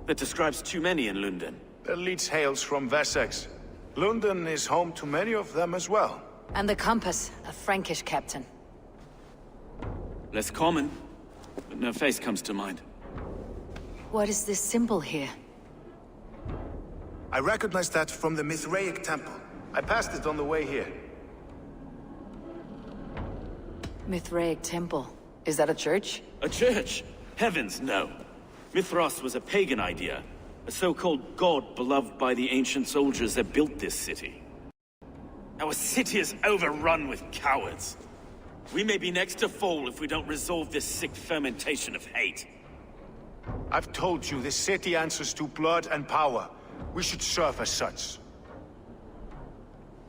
That describes too many in London. The Leech hails from Wessex. London is home to many of them as well. And the Compass, a Frankish captain. Less common, but no face comes to mind. What is this symbol here? I recognize that from the Mithraic temple. I passed it on the way here. Mithraic temple. Is that a church? A church? Heavens, no. Mithras was a pagan idea. A so-called god beloved by the ancient soldiers that built this city. Our city is overrun with cowards. We may be next to fall if we don't resolve this sick fermentation of hate. I've told you, this city answers to blood and power. We should serve as such.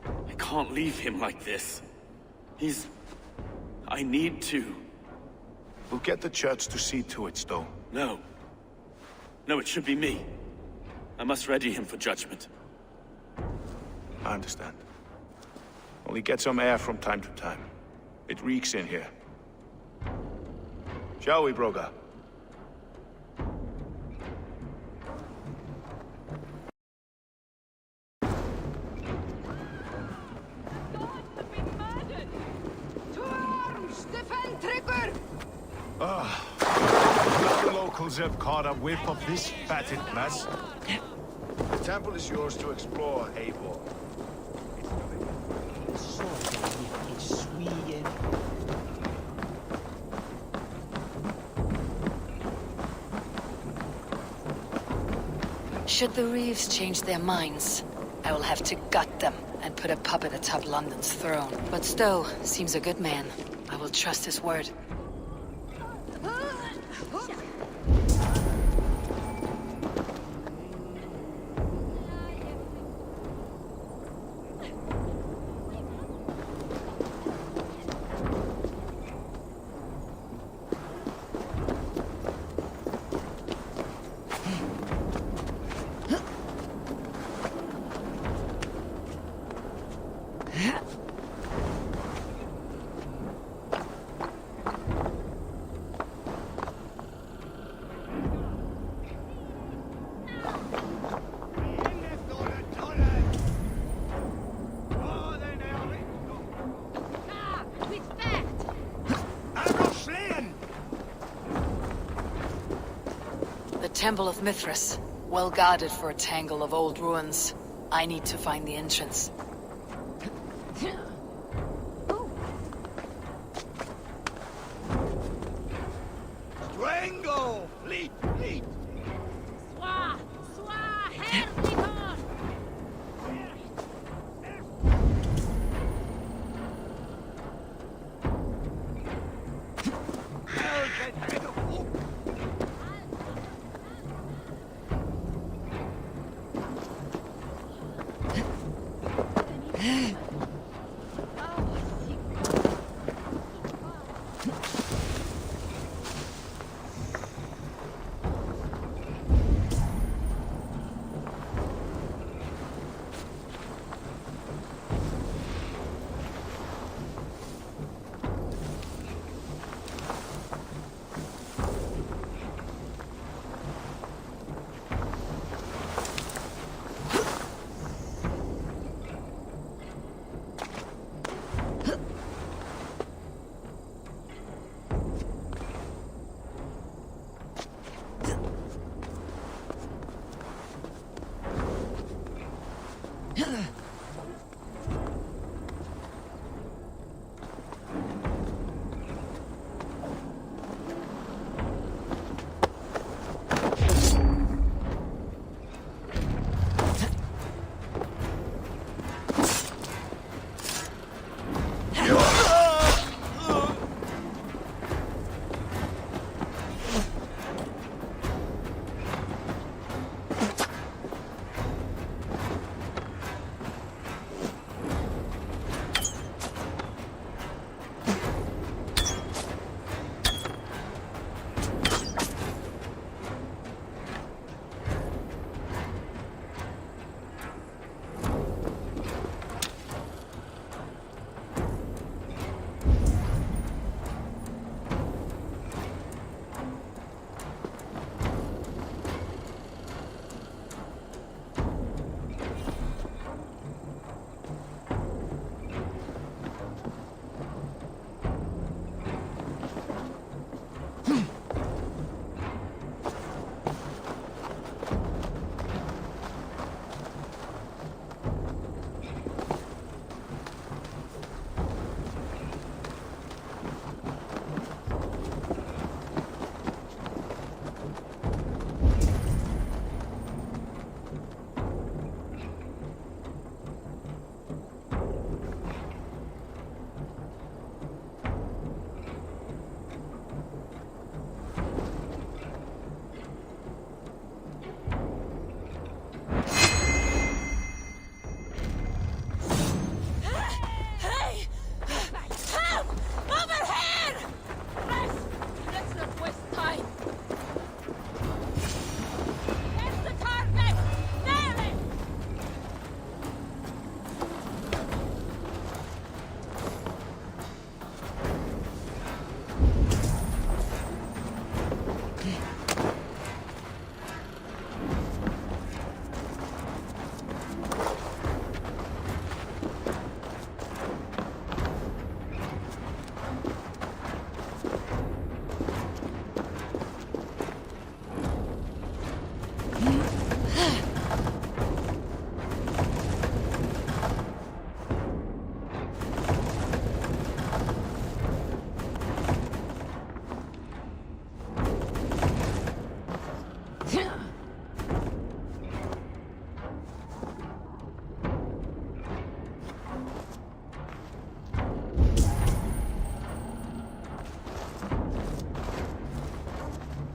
I can't leave him like this. I need to. We'll get the church to see to it, Stowe. No. No, it should be me. I must ready him for judgment. I understand. Only get some air from time to time. It reeks in here. Shall we, Broga? The locals have caught a whiff of this fatted mess. The temple is yours to explore, Eivor. Should the Reeves change their minds, I will have to gut them and put a puppet atop London's throne. But Stowe seems a good man. I will trust his word. Temple of Mithras, well guarded for a tangle of old ruins. I need to find the entrance. Strangle! Fleet! Fleet! Swa! Swa! Hernikon!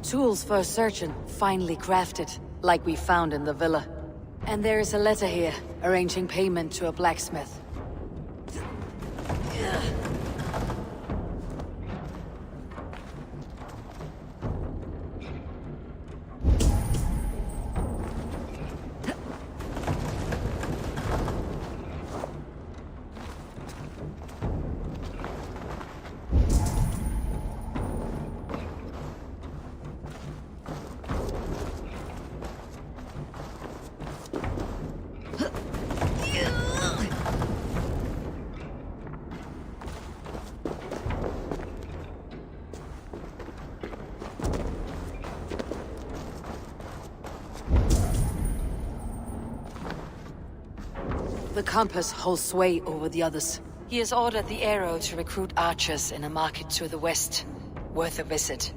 Tools for searching, finely crafted, like we found in the villa. And there is a letter here, arranging payment to a blacksmith. The compass holds sway over the others. He has ordered the arrow to recruit archers in a market to the west. Worth a visit.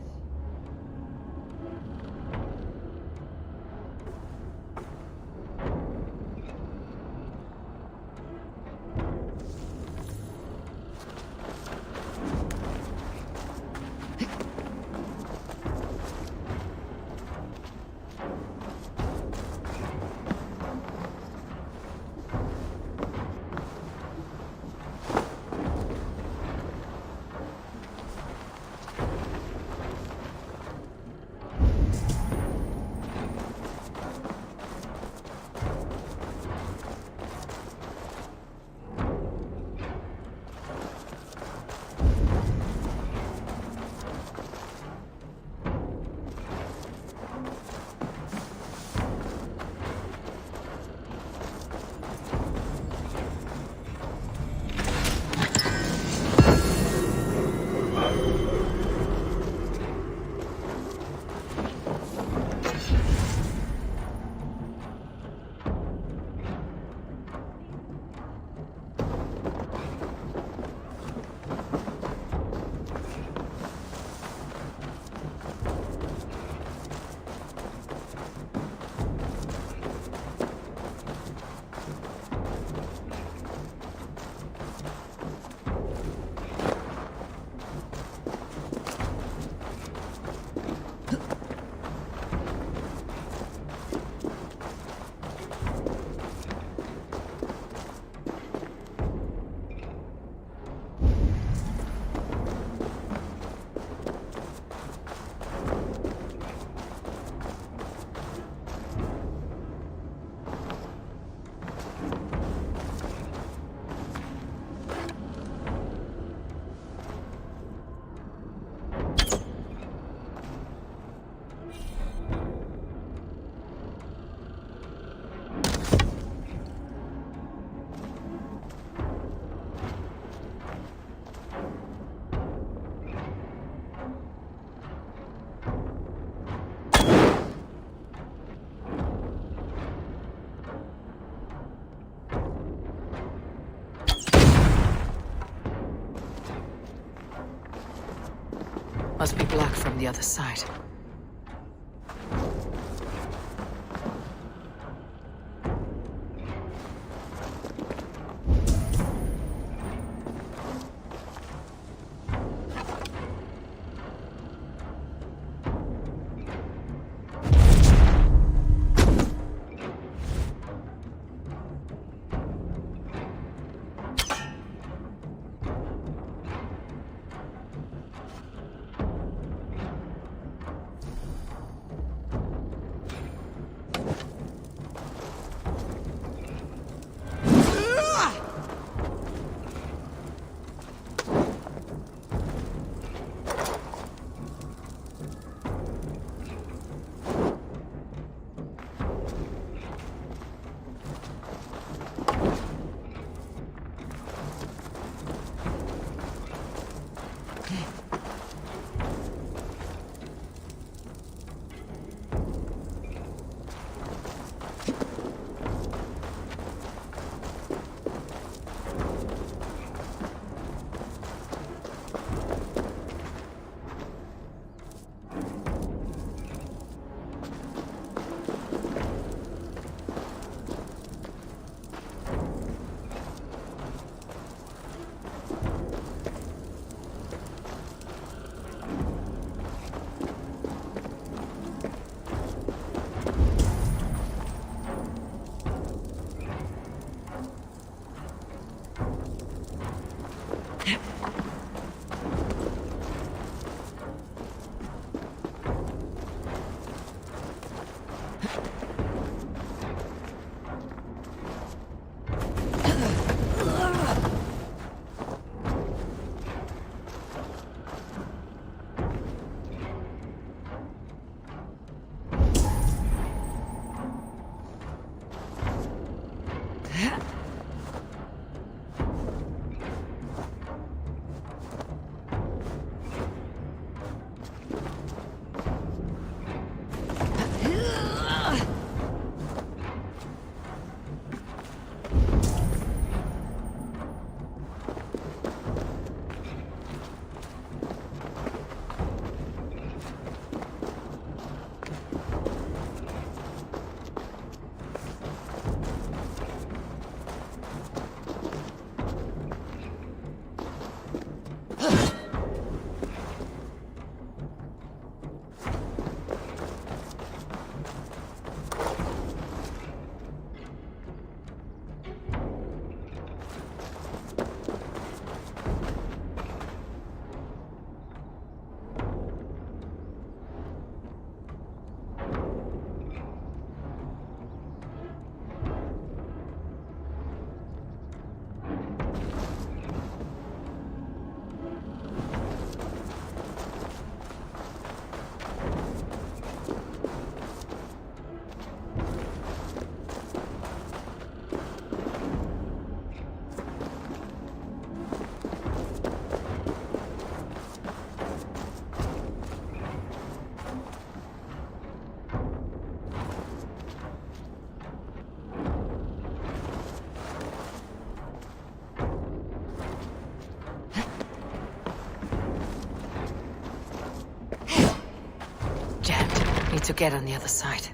Must be black from the other side. Need to get on the other side.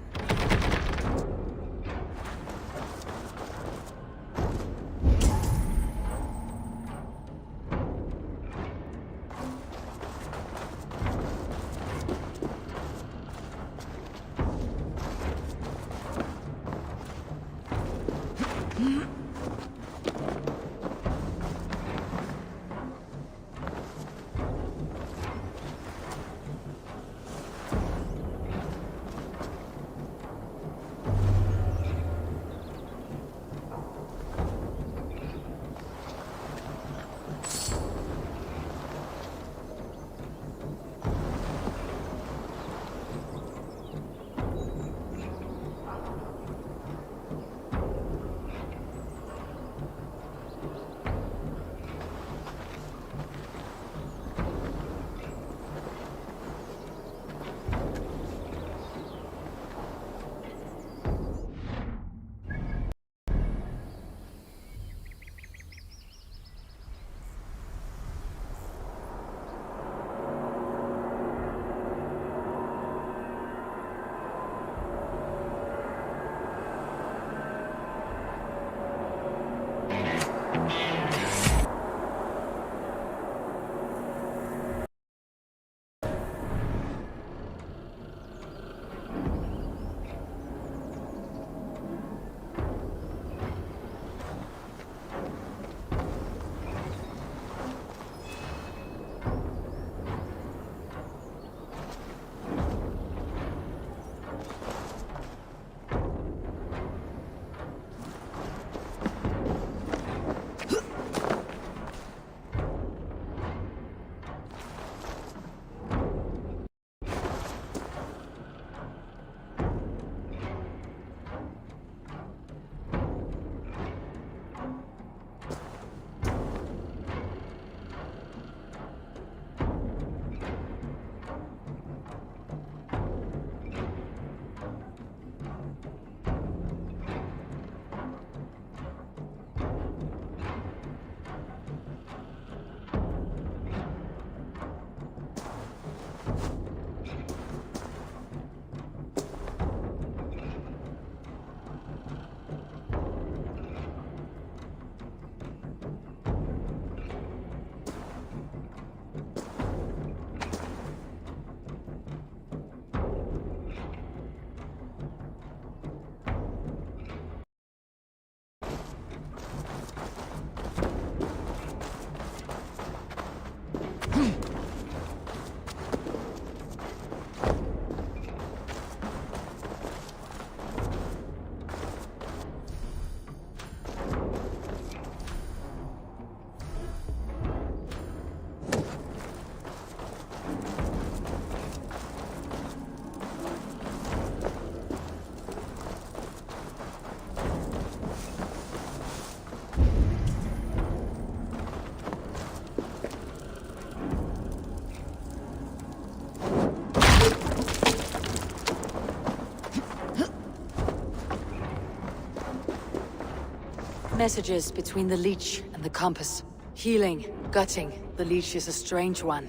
Messages between the leech and the compass. Healing, gutting. The leech is a strange one,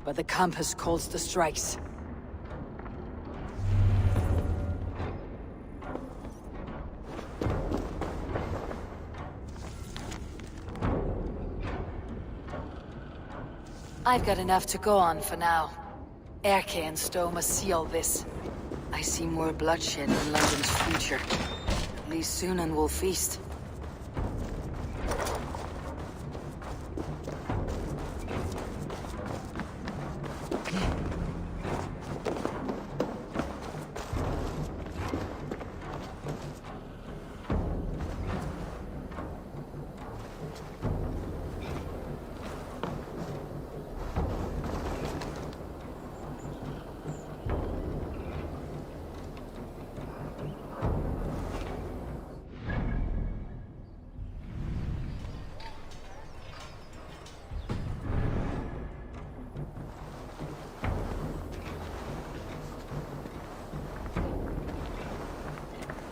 but the compass calls the strikes. I've got enough to go on for now. Erke and Stowe must see all this. I see more bloodshed in London's future. At least Sunan will feast.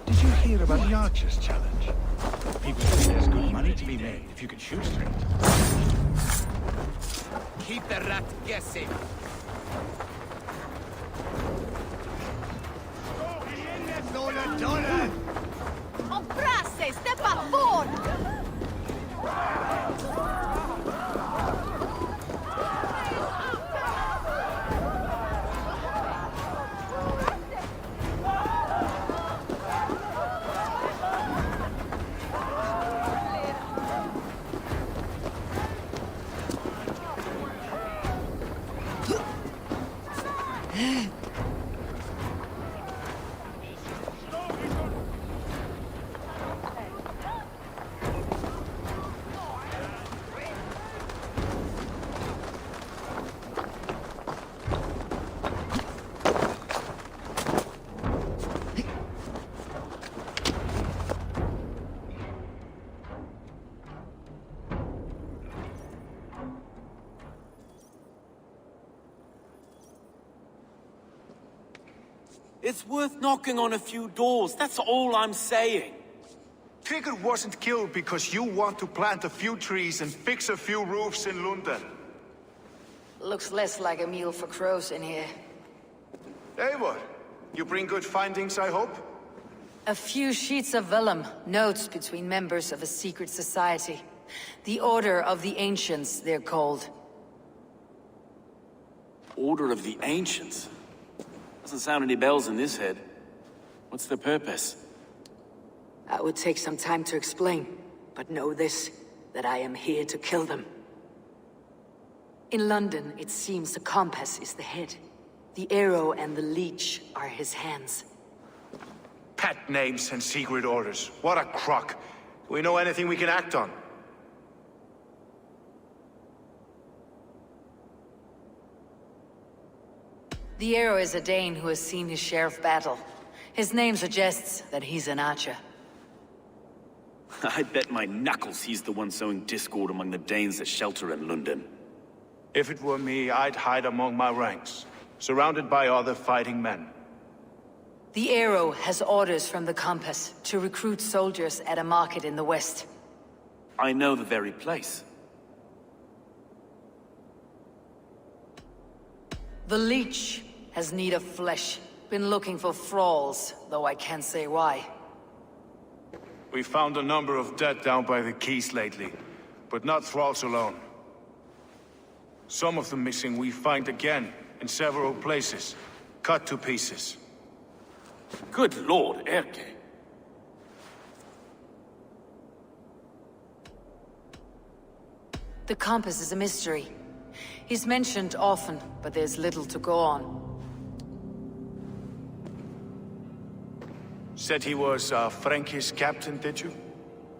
Did you hear about the Archers Challenge? People say there's good money to be made if you can shoot straight. Keep the rat guessing. $1. On prasse, step up forward! It's worth knocking on a few doors, that's all I'm saying. Trigger wasn't killed because you want to plant a few trees and fix a few roofs in London. Looks less like a meal for crows in here. Eivor, you bring good findings, I hope? A few sheets of vellum, notes between members of a secret society. The Order of the Ancients, they're called. Order of the Ancients? Doesn't sound any bells in this head. What's the purpose? That would take some time to explain, but know this, that I am here to kill them. In London, it seems the compass is the head. The arrow and the leech are his hands. Pet names and secret orders. What a crock. Do we know anything we can act on? The arrow is a Dane who has seen his share of battle. His name suggests that he's an archer. I bet my knuckles he's the one sowing discord among the Danes that shelter in London. If it were me, I'd hide among my ranks, surrounded by other fighting men. The arrow has orders from the compass to recruit soldiers at a market in the west. I know the very place. The leech has need of flesh. Been looking for thralls, though I can't say why. We found a number of dead down by the quays lately, but not thralls alone. Some of the missing we find again, in several places, cut to pieces. Good lord, Erke. The compass is a mystery. He's mentioned often, but there's little to go on. Said he was a Frankish captain, did you?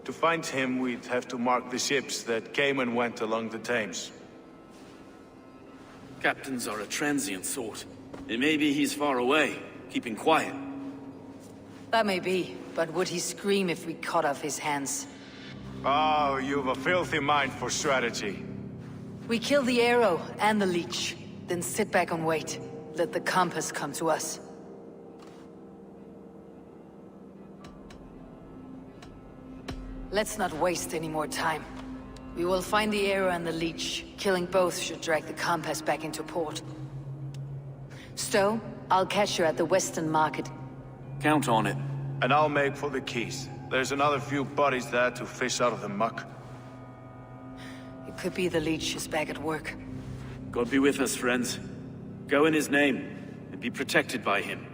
To find him, we'd have to mark the ships that came and went along the Thames. Captains are a transient sort. It may be he's far away, keeping quiet. That may be, but would he scream if we cut off his hands? Oh, you've a filthy mind for strategy. We kill the arrow and the leech, then sit back and wait. Let the compass come to us. Let's not waste any more time. We will find the arrow and the leech. Killing both should drag the compass back into port. Stowe, I'll catch you at the Western Market. Count on it. And I'll make for the quays. There's another few bodies there to fish out of the muck. It could be the leech is back at work. God be with us, friends. Go in his name, and be protected by him.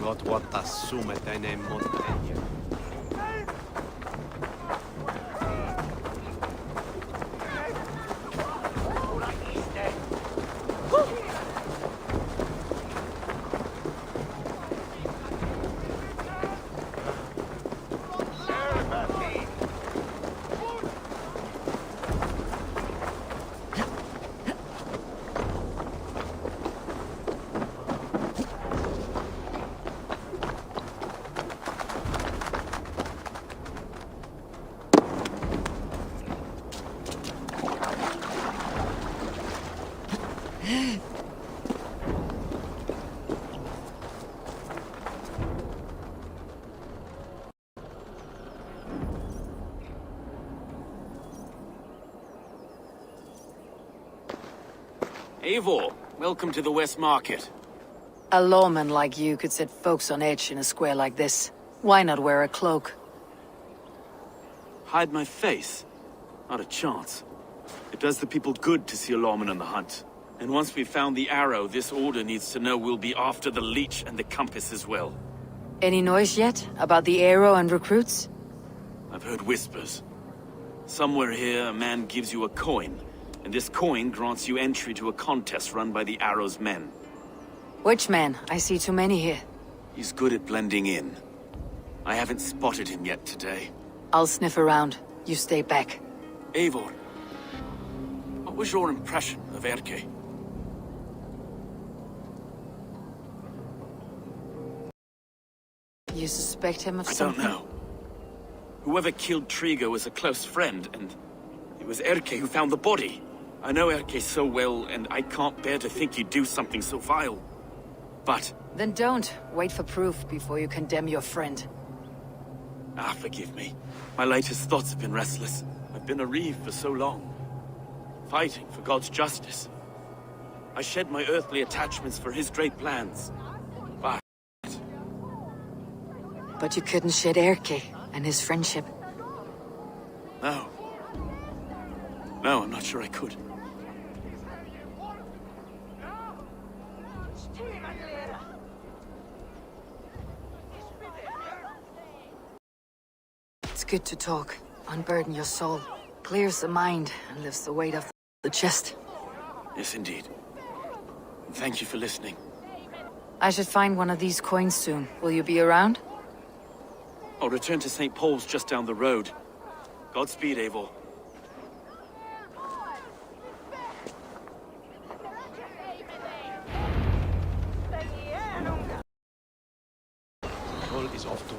God vuotta sumeteneen montagne. Eivor, welcome to the West Market. A lawman like you could set folks on edge in a square like this. Why not wear a cloak? Hide my face? Not a chance. It does the people good to see a lawman on the hunt. And once we've found the arrow, this order needs to know we'll be after the leech and the compass as well. Any noise yet about the arrow and recruits? I've heard whispers. Somewhere here, a man gives you a coin, and this coin grants you entry to a contest run by the Arrow's men. Which man? I see too many here. He's good at blending in. I haven't spotted him yet today. I'll sniff around. You stay back. Eivor, what was your impression of Erke? You suspect him of I something? don't know. Whoever killed Trigo was a close friend, and it was Erke who found the body. I know Erke so well, and I can't bear to think he'd do something so vile. But... Then don't. Wait for proof before you condemn your friend. Forgive me. My latest thoughts have been restless. I've been a reeve for so long. Fighting for God's justice. I shed my earthly attachments for his great plans. But you couldn't shed Erke and his friendship. No. No, I'm not sure I could. It's good to talk. Unburden your soul. Clears the mind and lifts the weight off the chest. Yes, indeed. Thank you for listening. I should find one of these coins soon. Will you be around? I'll return to St. Paul's just down the road. Godspeed, Eivor. Is off to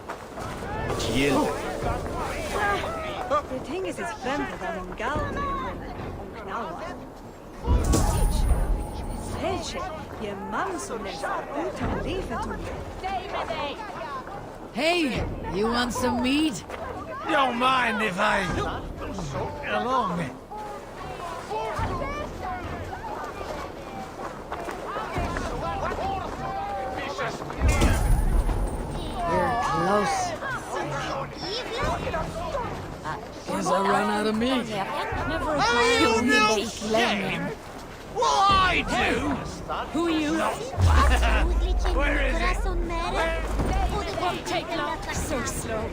yield. Det tinges is fremmed av noen galne om knallen. Selche, je mann som leser utan livet om. Hey, you want some meat? Don't mind if I... along. We're close. Guess I ran out of meat. You no shame! What I do? Who are you? Where is it? Won't take long. So slow.